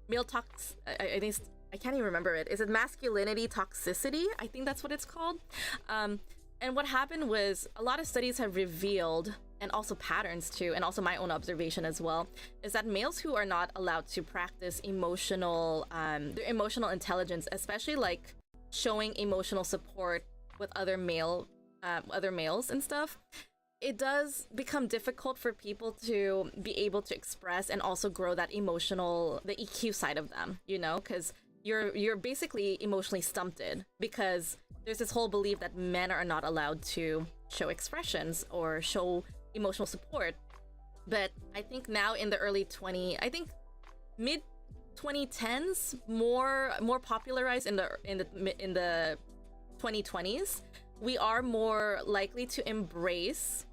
male tox. I think I can't even remember it. Is it masculinity toxicity? I think that's what it's called. And what happened was, a lot of studies have revealed, and also patterns too, and also my own observation as well, is that males who are not allowed to practice their emotional intelligence, especially like showing emotional support with other males and stuff, it does become difficult for people to be able to express and also grow that the EQ side of them, because you're basically emotionally stunted, because there's this whole belief that men are not allowed to show expressions or show emotional support. But I think now in the mid 2010s, more popularized in the 2020s, we are more likely to embrace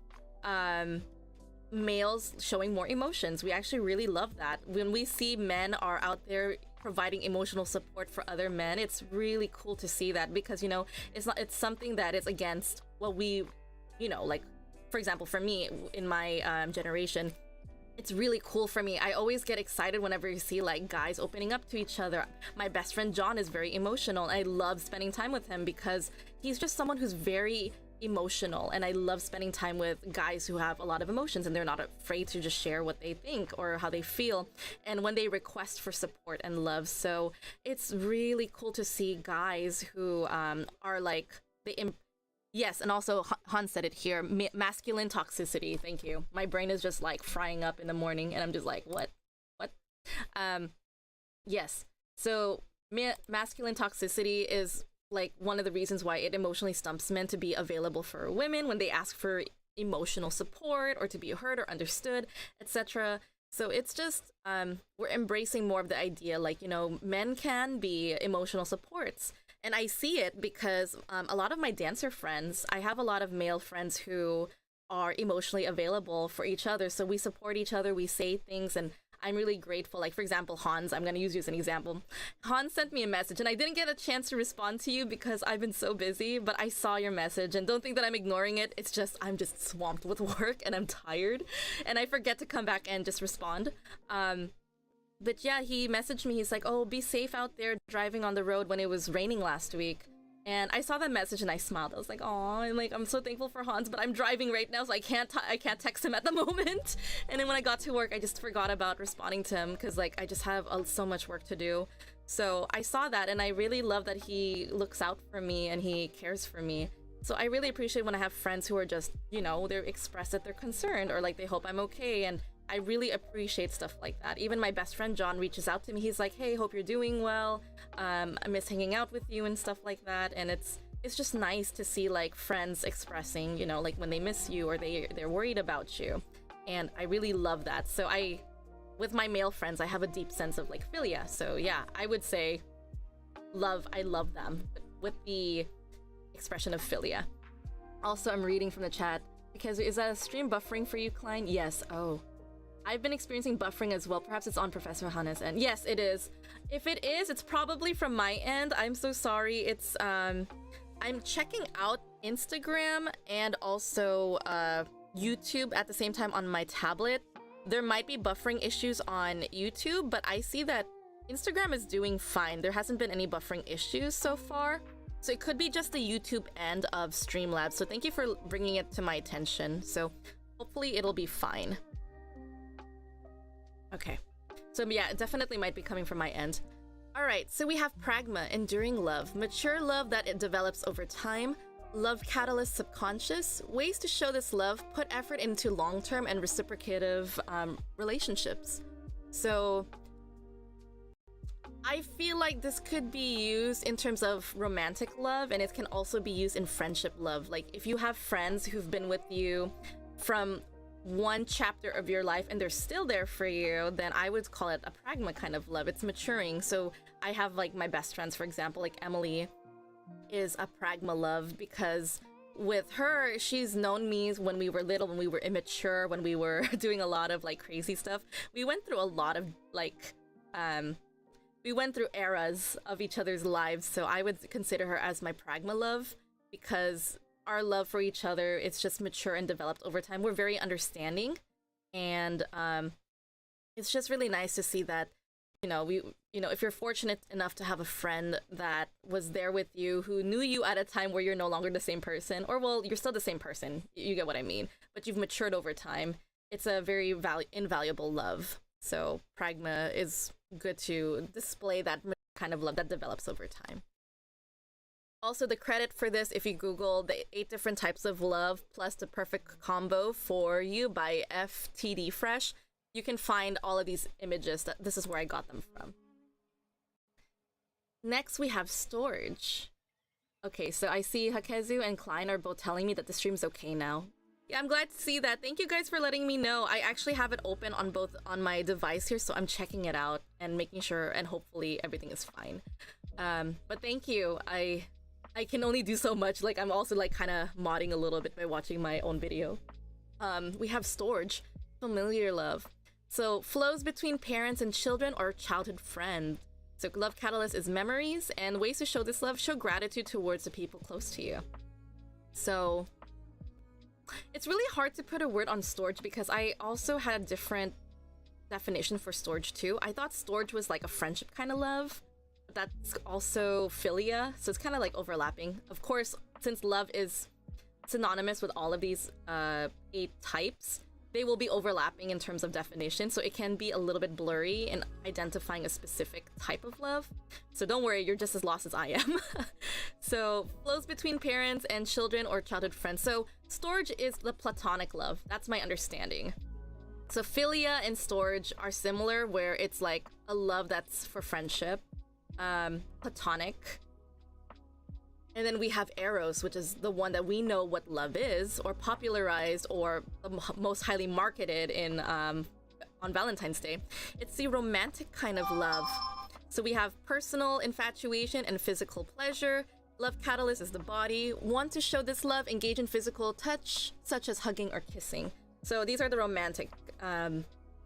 males showing more emotions. We actually really love that. When we see men are out there providing emotional support for other men, it's really cool to see that, because it's something that is against what we, like, for example, for me in my generation, it's really cool for me. I always get excited whenever you see like guys opening up to each other. My best friend John is very emotional. I love spending time with him because he's just someone who's very emotional, and I love spending time with guys who have a lot of emotions and they're not afraid to just share what they think or how they feel, and when they request for support and love. So it's really cool to see guys who are like yes, and also Han said it here, masculine toxicity. Thank you. My brain is just like frying up in the morning and I'm just like, what? um, yes. So masculine toxicity is like one of the reasons why it emotionally stumps men to be available for women when they ask for emotional support or to be heard or understood, etc. So it's just we're embracing more of the idea, like, you know, men can be emotional supports. And I see it because a lot of my dancer friends, I have a lot of male friends who are emotionally available for each other. So we support each other, we say things, and I'm really grateful. Like, for example, Hans, I'm going to use you as an example. Hans sent me a message, and I didn't get a chance to respond to you because I've been so busy, but I saw your message, and don't think that I'm ignoring it. It's just, I'm just swamped with work, and I'm tired, and I forget to come back and just respond. But yeah, he messaged me. He's like, oh, be safe out there driving on the road when it was raining last week. And I saw that message and I smiled. I was like, "Oh, and like I'm so thankful for Hans, but I'm driving right now, so I can't text him at the moment." And then when I got to work, I just forgot about responding to him because like I just have so much work to do. So I saw that, and I really love that he looks out for me and he cares for me. So I really appreciate when I have friends who are just, you know, they express that they're concerned or like they hope I'm okay, and I really appreciate stuff like that. Even my best friend John reaches out to me. He's like, "Hey, hope you're doing well. I miss hanging out with you," and stuff like that. And it's just nice to see like friends expressing, you know, like when they miss you or they're worried about you. And I really love that. So with my male friends, I have a deep sense of like philia. So yeah, I would say I love them, but with the expression of philia. Also, I'm reading from the chat because is that a stream buffering for you, Klein? Yes. Oh, I've been experiencing buffering as well. Perhaps it's on Professor Hana's end. Yes, it is. If it is, it's probably from my end. I'm so sorry. It's I'm checking out Instagram and also YouTube at the same time on my tablet. There might be buffering issues on YouTube, but I see that Instagram is doing fine. There hasn't been any buffering issues so far. So it could be just the YouTube end of Streamlabs. So thank you for bringing it to my attention. So hopefully it'll be fine. Okay, so yeah, it definitely might be coming from my end. All right, so we have pragma, enduring love, mature love that it develops over time, love catalyst, subconscious, ways to show this love, put effort into long-term and reciprocative relationships. So I feel like this could be used in terms of romantic love, and it can also be used in friendship love. Like if you have friends who've been with you from one chapter of your life and they're still there for you, then I would call it a pragma kind of love. It's maturing. So I have like my best friends, for example, like Emily is a pragma love because with her, she's known me when we were little, when we were immature, when we were doing a lot of like crazy stuff. We went through a lot of like we went through eras of each other's lives. So I would consider her as my pragma love because our love for each other, it's just mature and developed over time. We're very understanding, and it's just really nice to see that, you know, if you're fortunate enough to have a friend that was there with you, who knew you at a time where you're no longer the same person, or well, you're still the same person, you get what I mean, but you've matured over time. It's a very invaluable love. So pragma is good to display that kind of love that develops over time. Also, the credit for this, if you Google the 8 different types of love plus the perfect combo for you by FTD Fresh, you can find all of these images. This is where I got them from. Next, we have storage. Okay, so I see Hakezu and Klein are both telling me that the stream's okay now. Yeah, I'm glad to see that. Thank you guys for letting me know. I actually have it open on my device here, so I'm checking it out and making sure, and hopefully everything is fine. But thank you. I can only do so much. Like, I'm also like kind of modding a little bit by watching my own video. We have storage, familiar love. So flows between parents and children or childhood friends. So love catalyst is memories, and ways to show this love, show gratitude towards the people close to you. So it's really hard to put a word on storage because I also had a different definition for storage too. I thought storage was like a friendship kind of love. That's also philia, so it's kind of like overlapping. Of course, since love is synonymous with all of these 8 types, they will be overlapping in terms of definition, so it can be a little bit blurry in identifying a specific type of love. So don't worry, you're just as lost as I am. So flows between parents and children or childhood friends. So storage is the platonic love. That's my understanding. So philia and storge are similar, where it's like a love that's for friendship, platonic. And then we have eros, which is the one that we know what love is, or popularized, or most highly marketed in on Valentine's Day. It's the romantic kind of love. So we have personal infatuation and physical pleasure. Love catalyst is the body. Want to show this love, engage in physical touch, such as hugging or kissing. So these are the romantic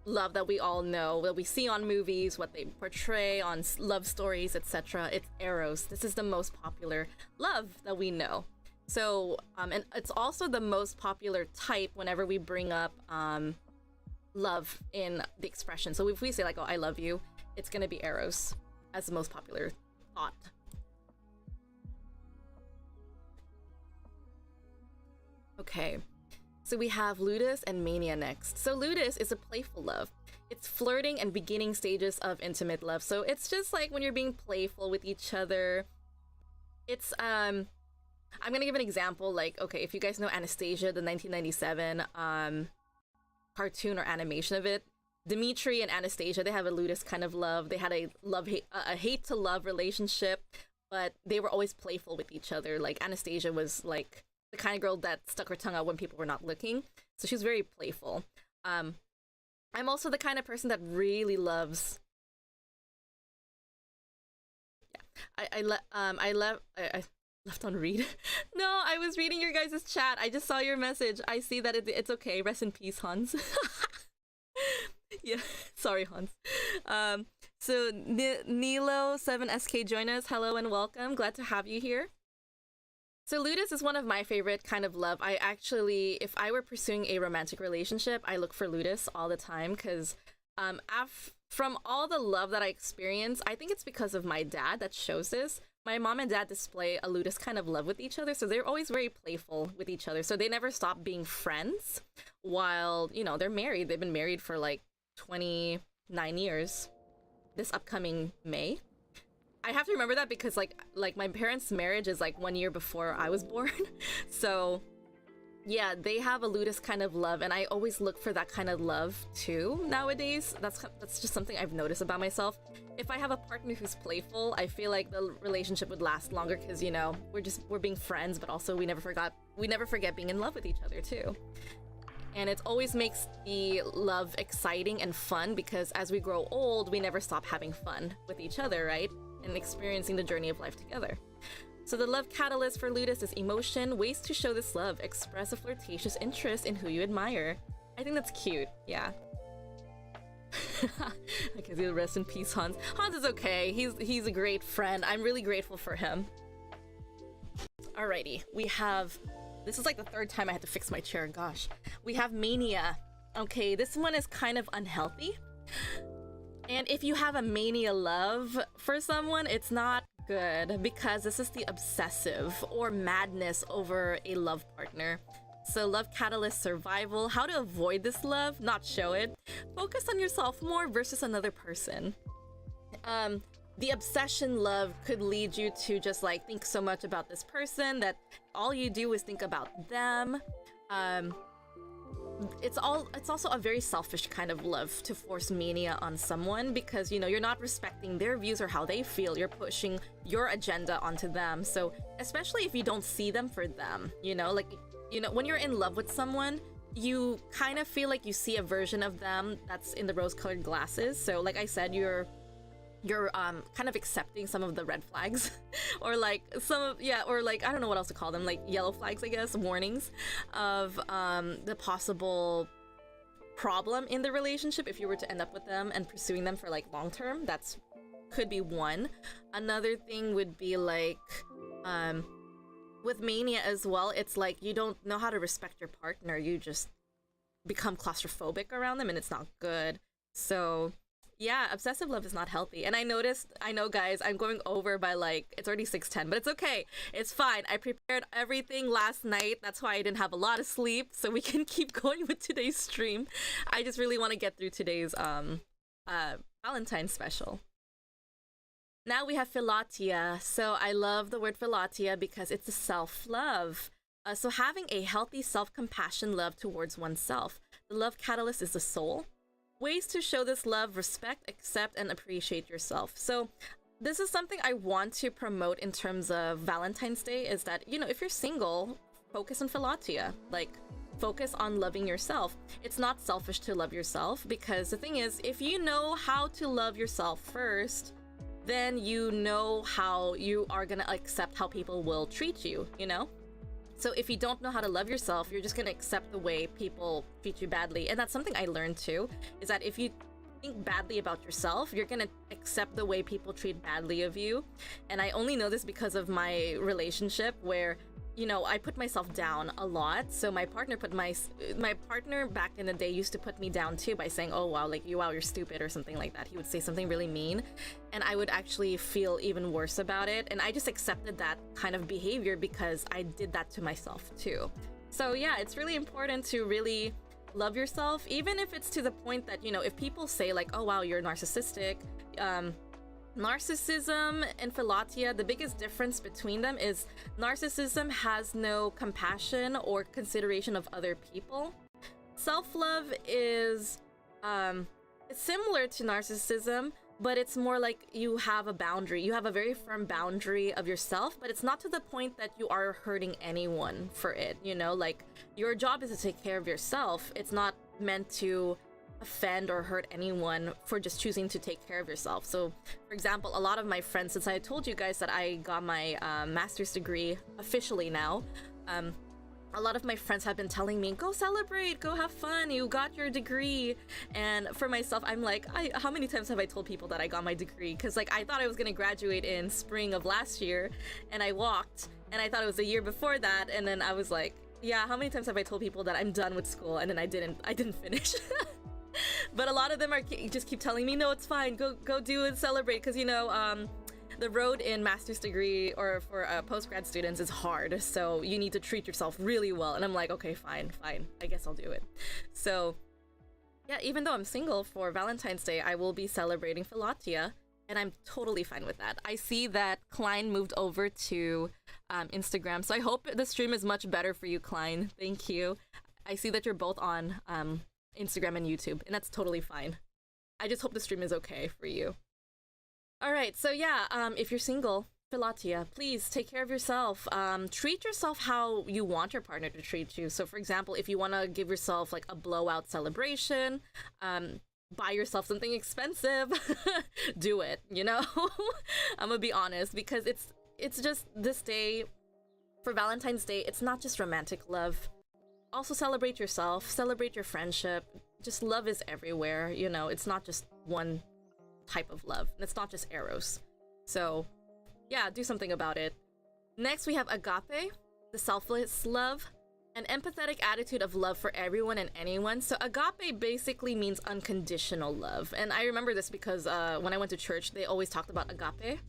love that we all know, that we see on movies, what they portray on love stories, etc. It's eros. This is the most popular love that we know. So, and it's also the most popular type whenever we bring up love in the expression. So if we say like, oh, I love you, it's gonna be eros as the most popular thought. Okay. So we have ludus and mania next. So ludus is a playful love. It's flirting and beginning stages of intimate love. So it's just like when you're being playful with each other. It's I'm gonna give an example. Like, okay, if you guys know Anastasia, the 1997 cartoon or animation of it, Dimitri and Anastasia, they have a ludus kind of love. They had a hate to love relationship, but they were always playful with each other. Like Anastasia was like the kind of girl that stuck her tongue out when people were not looking. So she was very playful. I'm also the kind of person that really loves. Yeah, I left on read. No, I was reading your guys' chat. I just saw your message. I see that it's okay. Rest in peace, Hans. Yeah, sorry, Hans. So Nilo7SK join us. Hello and welcome. Glad to have you here. So ludus is one of my favorite kind of love. I actually, if I were pursuing a romantic relationship, I look for ludus all the time, because from all the love that I experience, I think it's because of my dad that shows this. My mom and dad display a ludus kind of love with each other, so they're always very playful with each other. So they never stop being friends while, you know, they're married. They've been married for like 29 years this upcoming May. I have to remember that because like my parents' marriage is like 1 year before I was born. So yeah, they have a ludus kind of love, and I always look for that kind of love too nowadays. That's just something I've noticed about myself. If I have a partner who's playful, I feel like the relationship would last longer, because, you know, we're being friends, but also we never forget being in love with each other too. And it always makes the love exciting and fun, because as we grow old, we never stop having fun with each other, right? And experiencing the journey of life together. So the love catalyst for ludus is emotion. Ways to show this love: express a flirtatious interest in who you admire. I think that's cute. Yeah. I can see the rest in peace, Hans. Hans is okay. He's a great friend. I'm really grateful for him. Alrighty, we have. This is like the third time I had to fix my chair. Gosh, we have mania. Okay, this one is kind of unhealthy. And if you have a mania love for someone, it's not good, because this is the obsessive or madness over a love partner. So love catalyst: survival. How to avoid this love, not show it. Focus on yourself more versus another person. The obsession love could lead you to just like think so much about this person that all you do is think about them. It's also a very selfish kind of love to force mania on someone, because, you know, you're not respecting their views or how they feel. You're pushing your agenda onto them. So especially if you don't see them for them, you know, like, you know, when you're in love with someone, you kind of feel like you see a version of them that's in the rose-colored glasses. So like I said, you're kind of accepting some of the red flags or like or like, I don't know what else to call them, like yellow flags, I guess, warnings of the possible problem in the relationship if you were to end up with them and pursuing them for like long term. That's could be one. Another thing would be like with mania as well, it's like you don't know how to respect your partner. You just become claustrophobic around them, and it's not good. So yeah, obsessive love is not healthy. And I know guys, I'm going over by like, it's already 6:10, but it's okay. It's fine. I prepared everything last night. That's why I didn't have a lot of sleep, so we can keep going with today's stream. I just really want to get through today's Valentine special. Now we have philatia. So I love the word philatia because it's a self-love. So having a healthy self-compassion love towards oneself. The love catalyst is the soul. Ways to show this love: respect, accept, and appreciate yourself. So this is something I want to promote in terms of Valentine's Day, is that, you know, if you're single, focus on philatia. Like, focus on loving yourself. It's not selfish to love yourself, because the thing is, if you know how to love yourself first, then you know how you are gonna accept how people will treat you, you know? So if you don't know how to love yourself, you're just gonna accept the way people treat you badly. And that's something I learned too, is that if you think badly about yourself, you're gonna accept the way people treat badly of you. And I only know this because of my relationship, where, you know, I put myself down a lot. So my partner back in the day used to put me down too by saying, oh wow, like, you're stupid, or something like that. He would say something really mean, and I would actually feel even worse about it. And I just accepted that kind of behavior because I did that to myself too. So yeah, it's really important to really love yourself, even if it's to the point that, you know, if people say like, oh wow, you're narcissistic. Narcissism and philatia, the biggest difference between them is narcissism has no compassion or consideration of other people. Self-love is similar to narcissism, but it's more like you have a boundary. You have a very firm boundary of yourself, but it's not to the point that you are hurting anyone for it, you know? Like, your job is to take care of yourself. It's not meant to offend or hurt anyone for just choosing to take care of yourself. So, for example, a lot of my friends, since I told you guys that I got my master's degree officially now, a lot of my friends have been telling me, go celebrate, go have fun, you got your degree. And for myself, I'm like, how many times have I told people that I got my degree? Because like, I thought I was gonna graduate in spring of last year, and I walked, and I thought it was a year before that, and then I was like, yeah, how many times have I told people that I'm done with school, and then I didn't finish. But a lot of them just keep telling me, no, it's fine, go do it, celebrate, because, you know, the road in master's degree or for post-grad students is hard, so you need to treat yourself really well. And I'm like, okay, fine, I guess I'll do it. So yeah, even though I'm single, for Valentine's Day I will be celebrating philatia, and I'm totally fine with that. I see that Klein moved over to Instagram, so I hope the stream is much better for you, Klein. Thank you. I see that you're both on Instagram and YouTube, and that's totally fine. I just hope the stream is okay for you. All right, so yeah, if you're single, philatia, please take care of yourself. Treat yourself how you want your partner to treat you. So for example, if you want to give yourself like a blowout celebration, buy yourself something expensive, do it, you know? I'm gonna be honest, because it's just this day, for Valentine's Day, it's not just romantic love. Also celebrate yourself, celebrate your friendship. Just love is everywhere, you know? It's not just one type of love, and it's not just eros. So yeah, do something about it. Next, we have agape, the selfless love, an empathetic attitude of love for everyone and anyone. So agape basically means unconditional love, and I remember this because when I went to church, they always talked about agape,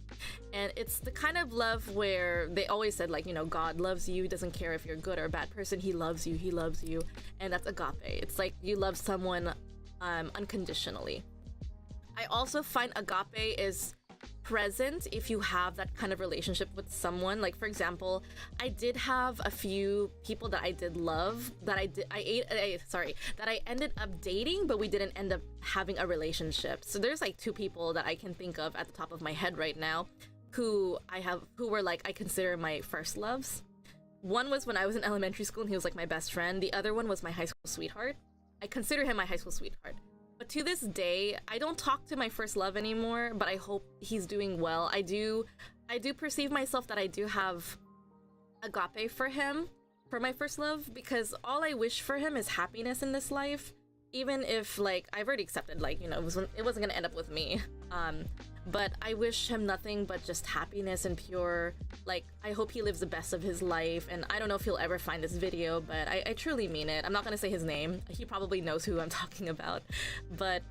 and it's the kind of love where they always said, like, you know, God loves you, doesn't care if you're a good or a bad person, he loves you, and that's agape. It's like you love someone unconditionally. I also find agape is present if you have that kind of relationship with someone. Like, for example, I did have a few people that I did love, that I ended up dating, but we didn't end up having a relationship. So there's like two people that I can think of at the top of my head right now who were like, I consider my first loves. One was when I was in elementary school and he was like my best friend. The other one was my high school sweetheart. I consider him my high school sweetheart. But to this day, I don't talk to my first love anymore, but I hope he's doing well. I do perceive myself that I do have agape for him, for my first love, because all I wish for him is happiness in this life. Even if, like, I've already accepted, like, you know, it wasn't gonna end up with me. But I wish him nothing but just happiness and pure, like, I hope he lives the best of his life. And I don't know if he'll ever find this video, but I truly mean it. I'm not gonna say his name. He probably knows who I'm talking about. But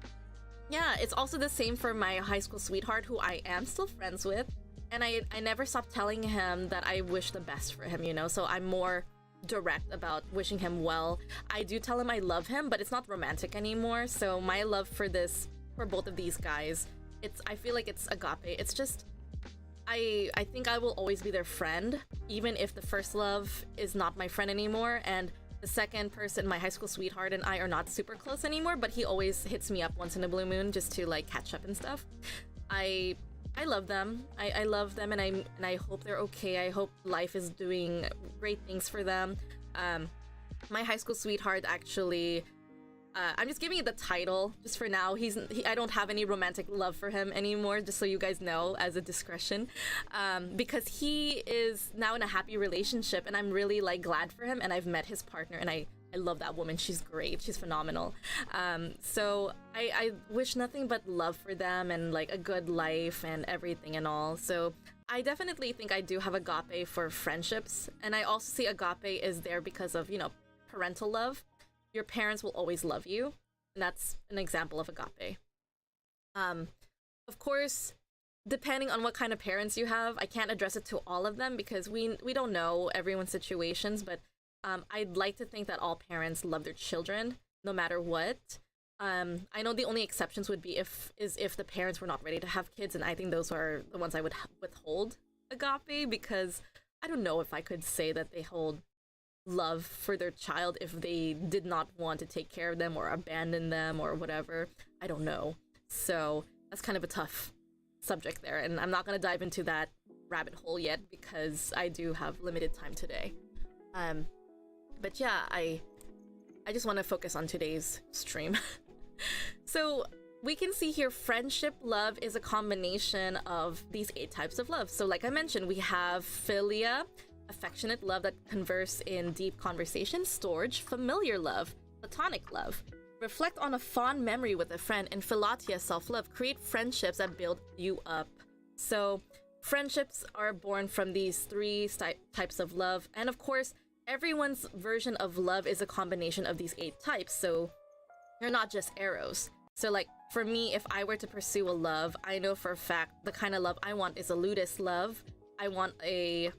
yeah, it's also the same for my high school sweetheart, who I am still friends with. And I never stopped telling him that I wish the best for him, you know? So I'm more direct about wishing him well. I do tell him I love him, but it's not romantic anymore. So my love for both of these guys, I feel like it's agape. It's just, I think I will always be their friend, even if the first love is not my friend anymore. And The second person, my high school sweetheart, and I are not super close anymore, but he always hits me up once in a blue moon just to like catch up and stuff. I love them. I love them, and I hope they're okay. I hope life is doing great things for them. My high school sweetheart actually, I'm just giving it the title just for now. I don't have any romantic love for him anymore, just so you guys know, as a discretion, because he is now in a happy relationship, and I'm really like glad for him. And I've met his partner, and I love that woman. She's great. She's phenomenal. So I wish nothing but love for them and like a good life and everything and all. So I definitely think I do have agape for friendships. And I also see agape is there because of, parental love. Your parents will always love you. And that's an example of agape. Of course, depending on what kind of parents you have, I can't address it to all of them because we don't know everyone's situations, but I'd like to think that all parents love their children, no matter what. I know the only exceptions would be if the parents were not ready to have kids, and I think those are the ones I would withhold agape, because I don't know if I could say that they hold love for their child if they did not want to take care of them or abandon them or whatever. I don't know. So that's kind of a tough subject there, and I'm not going to dive into that rabbit hole yet because I do have limited time today. But yeah, I just want to focus on today's stream. So we can see here friendship love is a combination of these 8 types of love. So like I mentioned, we have philia, affectionate love that converse in deep conversation, storge, familiar love, platonic love, reflect on a fond memory with a friend, and philatia, self-love, create friendships that build you up. So friendships are born from these 3 types of love, and of course everyone's version of love is a combination of these 8 types, so they're not just arrows. So like for me, if I were to pursue a love, I know for a fact the kind of love I want is a ludus love. I want a...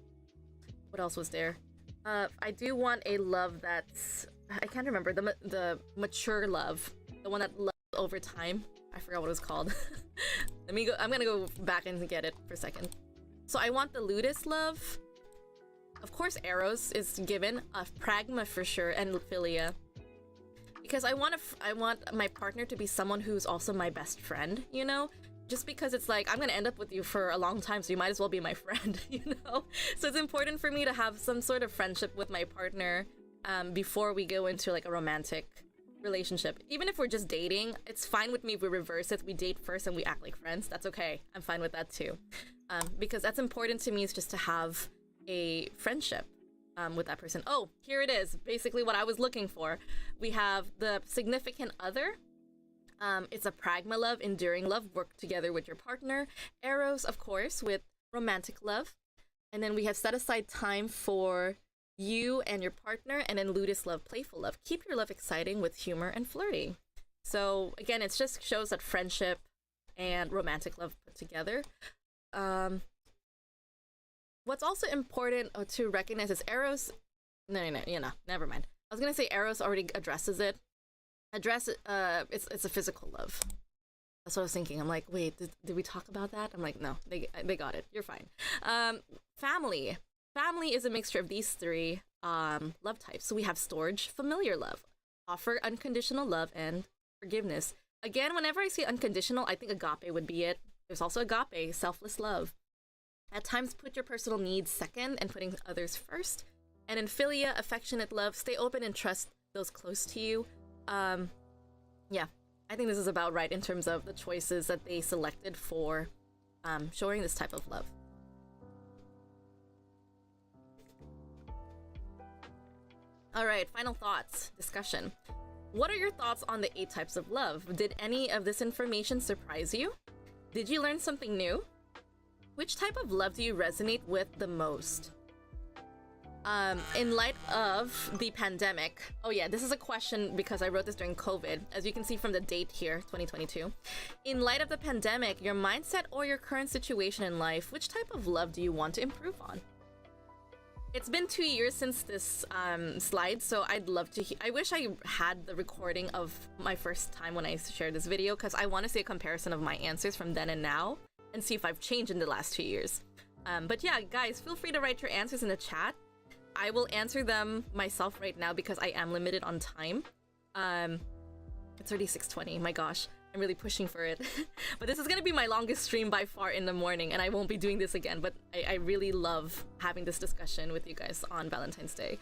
what else was there? I do want a love that's... I can't remember. The mature love. The one that loves over time. I forgot what it was called. Let me go... I'm gonna go back and get it for a second. So I want the ludus love. Of course, eros is given, pragma for sure, and philia. Because I want my partner to be someone who's also my best friend, Just because it's like, I'm gonna end up with you for a long time, so you might as well be my friend, So it's important for me to have some sort of friendship with my partner before we go into like a romantic relationship. Even if we're just dating, it's fine with me if we reverse it. We date first and we act like friends. That's okay. I'm fine with that too. Because that's important to me, is just to have a friendship with that person. Oh, here it is. Basically what I was looking for. We have the significant other. It's a pragma love, enduring love, work together with your partner. Eros, of course, with romantic love. And then we have set aside time for you and your partner. And then ludus love, playful love. Keep your love exciting with humor and flirting. So again, it just shows that friendship and romantic love put together. What's also important to recognize is Eros. No, never mind. I was gonna say Eros already addresses it. It's a physical love. That's what I was thinking. I'm like, wait, did we talk about that? I'm like, no, they got it. You're fine. Family. Family is a mixture of these 3 love types. So we have storge, familiar love, offer unconditional love, and forgiveness. Again, whenever I see unconditional, I think agape would be it. There's also agape, selfless love. At times, put your personal needs second and putting others first. And in philia, affectionate love, stay open and trust those close to you. Yeah, I think this is about right in terms of the choices that they selected for showing this type of love. All right, final thoughts, discussion. What are your thoughts on the 8 types of love? Did any of this information surprise you? Did you learn something new? Which type of love do you resonate with the most? In light of the pandemic, oh yeah, this is a question because I wrote this during COVID. As you can see from the date here, 2022. In light of the pandemic, your mindset or your current situation in life, which type of love do you want to improve on? It's been 2 years since this slide, so I'd love to I wish I had the recording of my first time when I shared this video, because I want to see a comparison of my answers from then and now and see if I've changed in the last 2 years. But yeah, guys, feel free to write your answers in the chat. I will answer them myself right now because I am limited on time. It's already 6:20. My gosh, I'm really pushing for it. But this is gonna be my longest stream by far in the morning, and I won't be doing this again. But I really love having this discussion with you guys on Valentine's Day.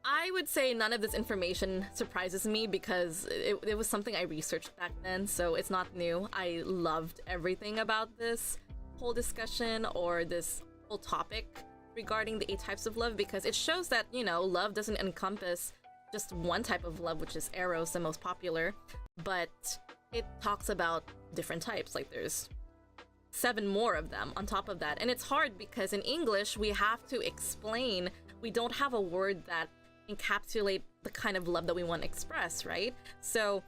I would say none of this information surprises me because it was something I researched back then, so it's not new. I loved everything about this whole discussion or this whole topic regarding the 8 types of love because it shows that, you know, love doesn't encompass just one type of love, which is Eros, the most popular, but it talks about different types. Like there's 7 more of them on top of that. And it's hard because in English, we have to explain, we don't have a word that encapsulate the kind of love that we want to express, right? So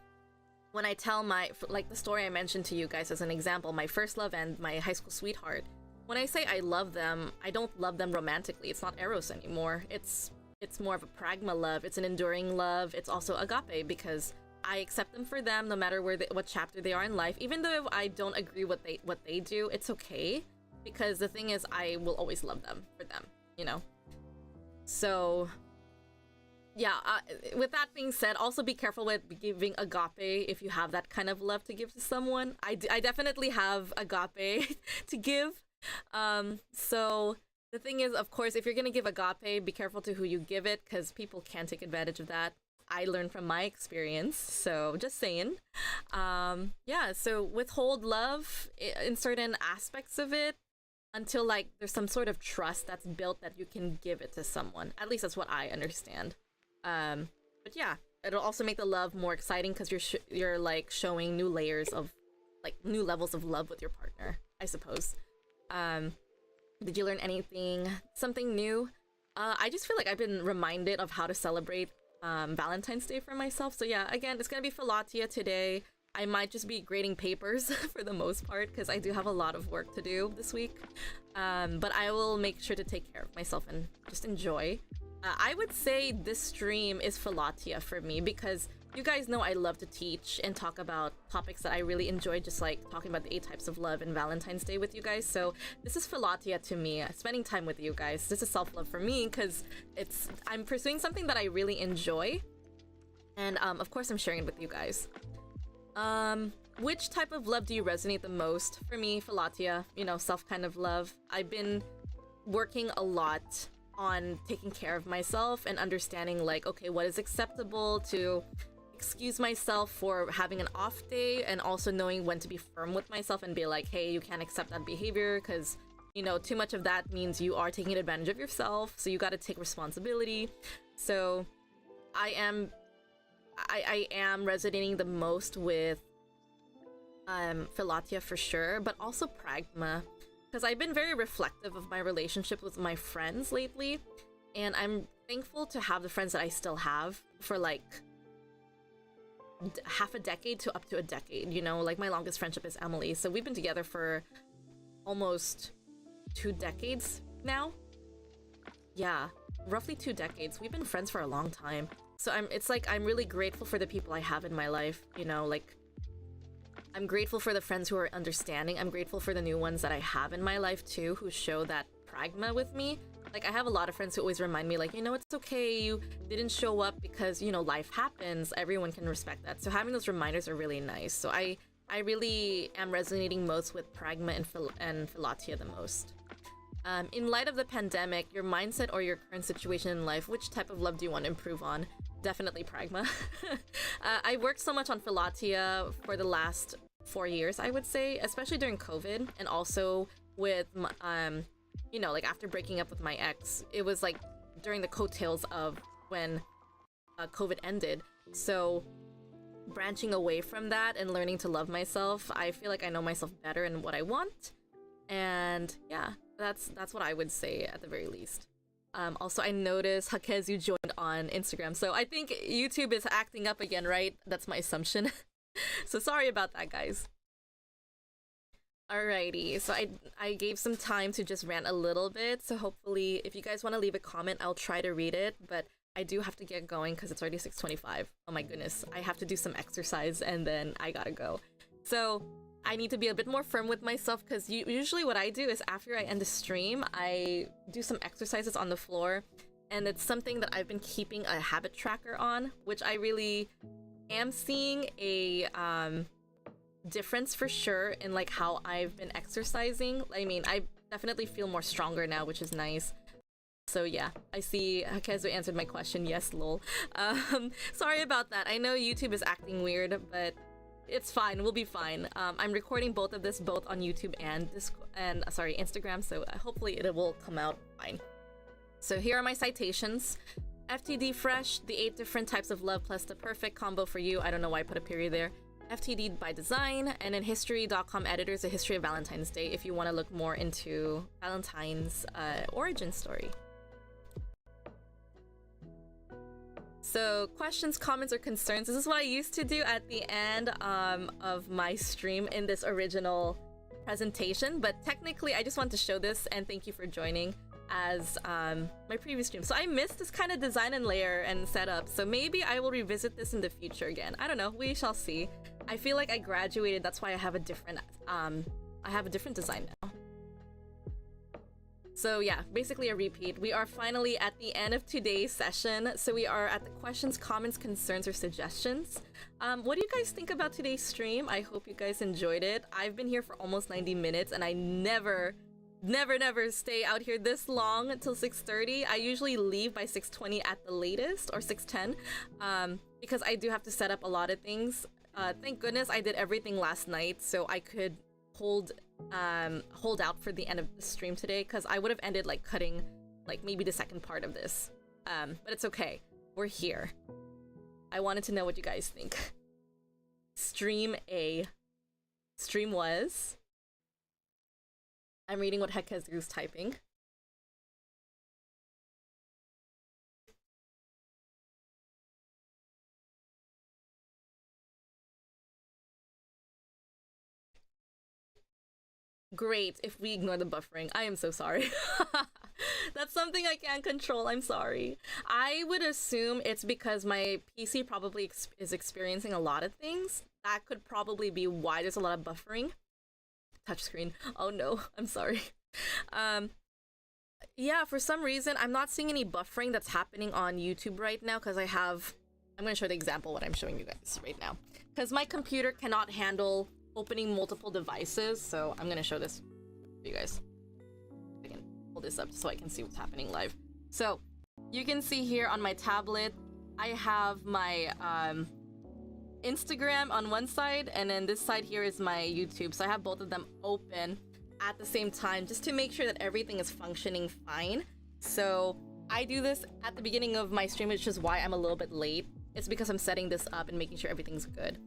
when I tell like the story I mentioned to you guys as an example, my first love and my high school sweetheart, when I say I love them, I don't love them romantically. It's not Eros anymore. It's more of a pragma love. It's an enduring love. It's also agape because I accept them for them no matter what chapter they are in life. Even though I don't agree what they do, it's okay because the thing is I will always love them for them, you know? So yeah, with that being said, also be careful with giving agape if you have that kind of love to give to someone. I definitely have agape to give. So the thing is, of course, if you're gonna give agape, be careful to who you give it because people can take advantage of that. I learned from my experience, so just saying. Yeah, so withhold love in certain aspects of it until like there's some sort of trust that's built that you can give it to someone. At least that's what I understand. But yeah, it'll also make the love more exciting because you're like showing new layers of like new levels of love with your partner, I suppose. Did you learn something new? I just feel like I've been reminded of how to celebrate Valentine's Day for myself. So yeah, again, it's gonna be Philatia today. I might just be grading papers for the most part because I do have a lot of work to do this week. But I will make sure to take care of myself and just enjoy. I would say this stream is Philatia for me because you guys know I love to teach and talk about topics that I really enjoy, just like talking about the 8 types of love and Valentine's Day with you guys. So this is Philatia to me, spending time with you guys. This is self-love for me because I'm pursuing something that I really enjoy. And of course I'm sharing it with you guys. Which type of love do you resonate the most? For me, Philatia, you know, self kind of love. I've been working a lot on taking care of myself and understanding like, okay, what is acceptable to excuse myself for having an off day and also knowing when to be firm with myself and be like, hey, you can't accept that behavior because, you know, too much of that means you are taking advantage of yourself. So you got to take responsibility. So I am resonating the most with Philatia for sure, but also pragma. Because I've been very reflective of my relationship with my friends lately, and I'm thankful to have the friends that I still have for like half a decade to up to a decade, you know? Like my longest friendship is Emily, so we've been together for almost 2 decades now. Yeah, roughly 2 decades. We've been friends for a long time. So it's like I'm really grateful for the people I have in my life, you know, like I'm grateful for the friends who are understanding. I'm grateful for the new ones that I have in my life too, who show that pragma with me. Like I have a lot of friends who always remind me like, you know, it's okay, you didn't show up because, you know, life happens. Everyone can respect that. So having those reminders are really nice. So I really am resonating most with pragma and Philatia the most. In light of the pandemic, your mindset or your current situation in life, which type of love do you want to improve on? Definitely pragma. I worked so much on Philatia for the last 4 years, I would say, especially during COVID, and also with you know, like after breaking up with my ex. It was like during the coattails of when COVID ended. So branching away from that and learning to love myself, I feel like I know myself better and what I want. And yeah, that's what I would say at the very least. Also, I noticed Hakezu joined on Instagram, so I think YouTube is acting up again, right? That's my assumption. So sorry about that, guys. Alrighty, so I gave some time to just rant a little bit, so hopefully if you guys want to leave a comment, I'll try to read it, but I do have to get going because it's already 6:25. Oh my goodness, I have to do some exercise and then I gotta go. So I need to be a bit more firm with myself, because usually what I do is after I end the stream, I do some exercises on the floor, and it's something that I've been keeping a habit tracker on, which I really am seeing a difference for sure in like how I've been exercising. I mean, I definitely feel more stronger now, which is nice. So yeah, I see Kezu answered my question. Yes, lol. Sorry about that. I know YouTube is acting weird, but it's fine. We'll be fine. I'm recording both of this both on YouTube and Instagram, so hopefully it will come out fine. So here are my citations. FTD Fresh, the 8 different types of love plus the perfect combo for you. I don't know why I put a period there. FTD by design, and then history.com editors, a history of Valentine's Day, if you want to look more into Valentine's origin story. So questions, comments, or concerns. This is what I used to do at the end of my stream in this original presentation, but technically I just want to show this and thank you for joining as my previous stream. So I missed this kind of design and layer and setup, so maybe I will revisit this in the future again. I don't know, we shall see. I feel like I graduated, that's why I have a different design now. So yeah, basically a repeat. We are finally at the end of today's session. So we are at the questions, comments, concerns, or suggestions. What do you guys think about today's stream? I hope you guys enjoyed it. I've been here for almost 90 minutes and I never stay out here this long until 6:30. I usually leave by 6:20 at the latest, or 6:10, because I do have to set up a lot of things. Thank goodness I did everything last night so I could hold out for the end of the stream today, because I would have ended like cutting like maybe the second part of this, but it's okay, we're here. I wanted to know what you guys think. Stream was, I'm reading what Hekezu's typing. Great, if we ignore the buffering. I am so sorry. That's something I can't control, I'm sorry. I would assume it's because my PC probably is experiencing a lot of things. That could probably be why there's a lot of buffering. Touchscreen. Oh no, I'm sorry. Yeah, for some reason, I'm not seeing any buffering that's happening on YouTube right now, because I'm going to show the example what I'm showing you guys right now. Because my computer cannot handle opening multiple devices, so I'm gonna show this for you guys. I can pull this up so I can see what's happening live. So you can see here on my tablet, I have my Instagram on one side, and then this side here is my YouTube. So I have both of them open at the same time just to make sure that everything is functioning fine. So I do this at the beginning of my stream, which is why I'm a little bit late. It's because I'm setting this up and making sure everything's good.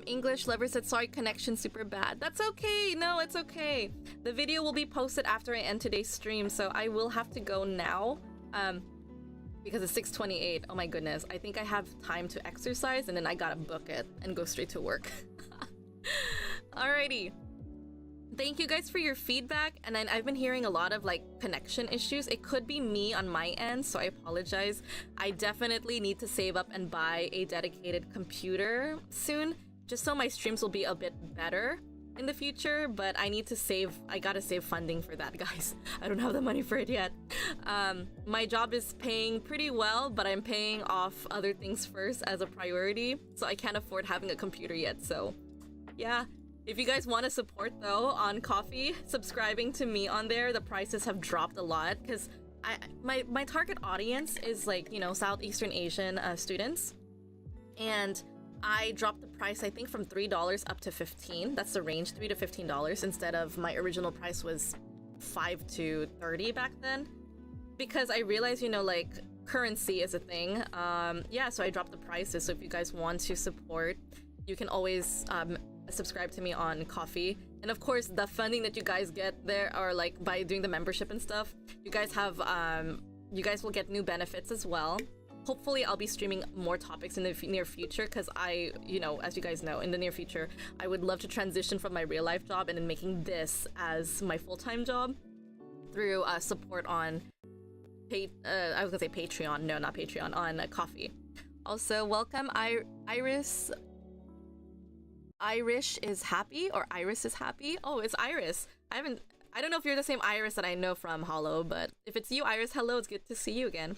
English Lover said, sorry, connection super bad. That's okay. No, it's okay. The video will be posted after I end today's stream, so I will have to go now because it's 6:28. Oh my goodness. I think I have time to exercise and then I gotta book it and go straight to work. Alrighty. Thank you guys for your feedback, and then I've been hearing a lot of like connection issues. It could be me on my end, so I apologize. I definitely need to save up and buy a dedicated computer soon, just so my streams will be a bit better in the future, but I need to save. I gotta save funding for that, guys. I don't have the money for it yet. My job is paying pretty well, but I'm paying off other things first as a priority, so I can't afford having a computer yet, so yeah. If you guys want to support though on Coffee, subscribing to me on there, the prices have dropped a lot because my target audience is like, you know, Southeastern Asian students, and I dropped the price I think from $3 up to $15. That's the range, $3 to $15, instead of my original price was $5 to $30 back then, because I realized, you know, like currency is a thing. Yeah, so I dropped the prices. So if you guys want to support, you can always subscribe to me on Coffee, and of course the funding that you guys get there are like by doing the membership and stuff. You guys have you guys will get new benefits as well. Hopefully I'll be streaming more topics in the near future, because I, you know, as you guys know, in the near future I would love to transition from my real life job and then making this as my full-time job through support on I was gonna say Patreon, no, not Patreon, on Coffee. Also welcome Iris Irish is happy or Iris is happy. Oh, it's Iris. I don't know if you're the same Iris that I know from Hollow, but if it's you, Iris, hello, it's good to see you again.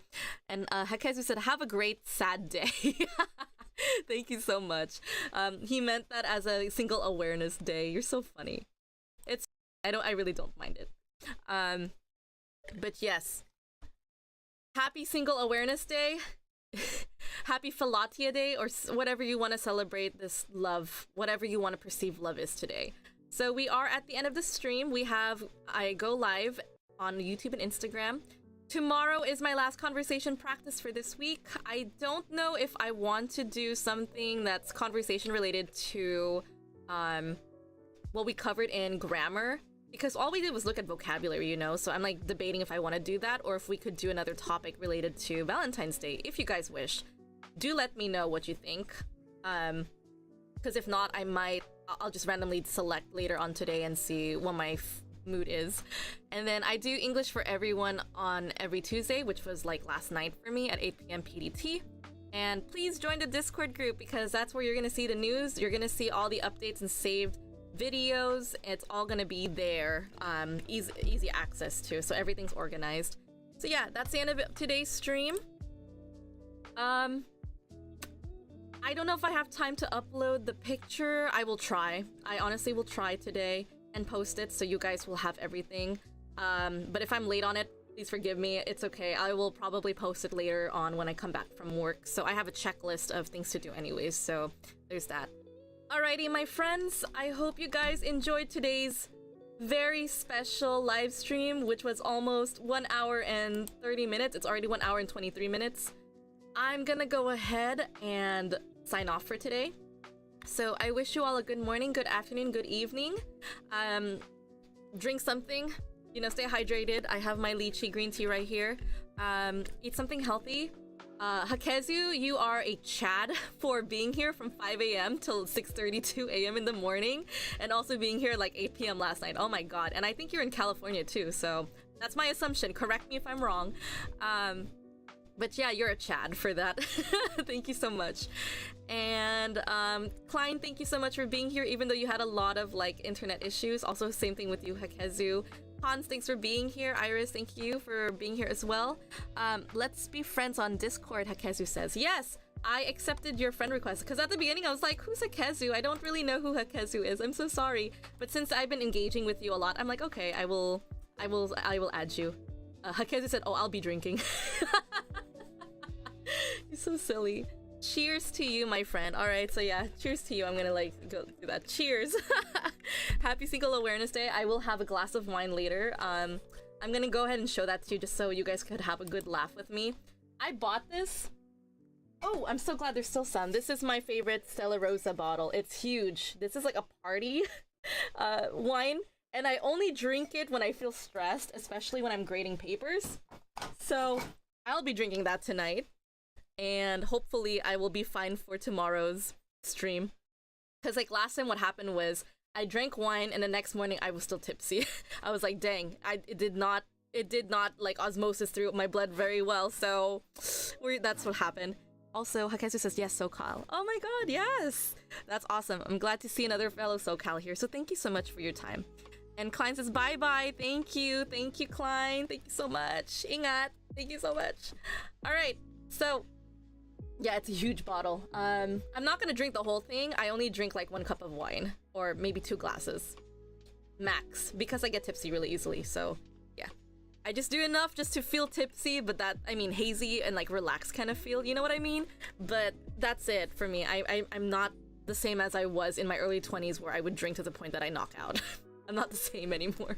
And Hakezu said, have a great sad day. Thank you so much. He meant that as a single awareness day. You're so funny. I really don't mind it. But yes. Happy single awareness day. Happy Philatia day, or whatever you want to celebrate this love, whatever you want to perceive love is today. So we are at the end of the stream. I go live on YouTube and Instagram. Tomorrow is my last conversation practice for this week. I don't know if I want to do something that's conversation related to what we covered in grammar, because all we did was look at vocabulary, so I'm like debating if I want to do that or if we could do another topic related to Valentine's Day. If you guys wish, do let me know what you think, because if not, I'll just randomly select later on today and see what my mood is. And then I do English for Everyone on every Tuesday, which was like last night for me at 8 p.m. PDT. And please join the Discord group, because that's where you're gonna see the news, you're gonna see all the updates and saved videos. It's all gonna be there, easy access to, so everything's organized. So yeah, that's the end of today's stream. I don't know if I have time to upload the picture. I will try. I honestly will try today and post it so you guys will have everything. But if I'm late on it, please forgive me. It's okay. I will probably post it later on when I come back from work. So I have a checklist of things to do anyways, so there's that. Alrighty, my friends, I hope you guys enjoyed today's very special live stream, which was almost 1 hour and 30 minutes. It's already 1 hour and 23 minutes. I'm gonna go ahead and sign off for today. So I wish you all a good morning, good afternoon, good evening. Drink something, stay hydrated. I have my lychee green tea right here. Eat something healthy. Hakezu, you are a Chad for being here from 5 a.m. till 6:32 a.m. in the morning, and also being here like 8 p.m. last night. Oh my god. And I think you're in California too, so that's my assumption. Correct me if I'm wrong. But yeah, you're a Chad for that. Thank you so much. And Klein, thank you so much for being here, even though you had a lot of like internet issues. Also, same thing with you, Hakezu. Hans, thanks for being here. Iris, thank you for being here as well. Let's be friends on Discord, Hakezu says. Yes, I accepted your friend request, because at the beginning I was like, who's Hakezu? I don't really know who Hakezu is. I'm so sorry. But since I've been engaging with you a lot, I'm like, okay, I will add you. Hakezu said, oh, I'll be drinking. You're so silly. Cheers to you, my friend. All right, so yeah, cheers to you. I'm gonna like go do that. Cheers. Happy Single Awareness Day. I will have a glass of wine later. I'm gonna go ahead and show that to you just so you guys could have a good laugh with me. I bought this. Oh, I'm so glad there's still some. This is my favorite Stella Rosa bottle. It's huge. This is like a party wine, and I only drink it when I feel stressed, especially when I'm grading papers. So I'll be drinking that tonight. And hopefully I will be fine for tomorrow's stream. Because like last time what happened was I drank wine and the next morning I was still tipsy. I was like, dang, it did not like osmosis through my blood very well. So that's what happened. Also, Hakezu says, yes, SoCal. Oh my god, yes! That's awesome. I'm glad to see another fellow SoCal here. So thank you so much for your time. And Klein says, bye-bye. Thank you, Klein. Thank you so much. Ingat. Thank you so much. Alright, so yeah, it's a huge bottle. I'm not gonna drink the whole thing. I only drink like 1 cup of wine, or maybe 2 glasses max, because I get tipsy really easily. So yeah, I just do enough just to feel tipsy, but hazy and like relaxed kind of feel, you know what I mean? But that's it for me. I'm not the same as I was in my early 20s, where I would drink to the point that I knock out. I'm not the same anymore.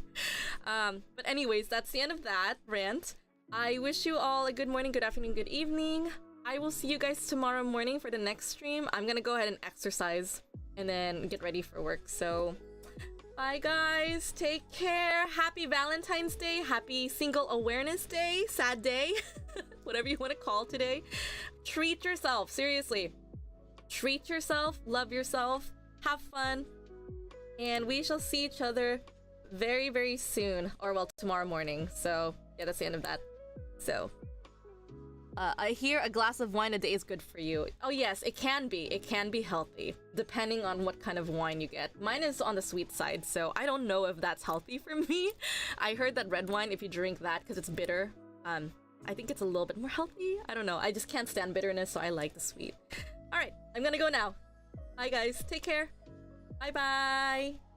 But anyways, that's the end of that rant. I wish you all a good morning, good afternoon, good evening. I will see you guys tomorrow morning for the next stream. I'm gonna go ahead and exercise and then get ready for work. So bye guys, take care. Happy Valentine's Day, happy Single Awareness Day, sad day, whatever you want to call today. Treat yourself, seriously. Treat yourself, love yourself, have fun, and we shall see each other very, very soon, or well, tomorrow morning. So yeah, that's the end of that. So I hear a glass of wine a day is good for you. Oh yes, it can be. It can be healthy, depending on what kind of wine you get. Mine is on the sweet side, so I don't know if that's healthy for me. I heard that red wine, if you drink that because it's bitter, I think it's a little bit more healthy. I don't know. I just can't stand bitterness, so I like the sweet. All right, I'm gonna go now. Bye guys. Take care. Bye bye.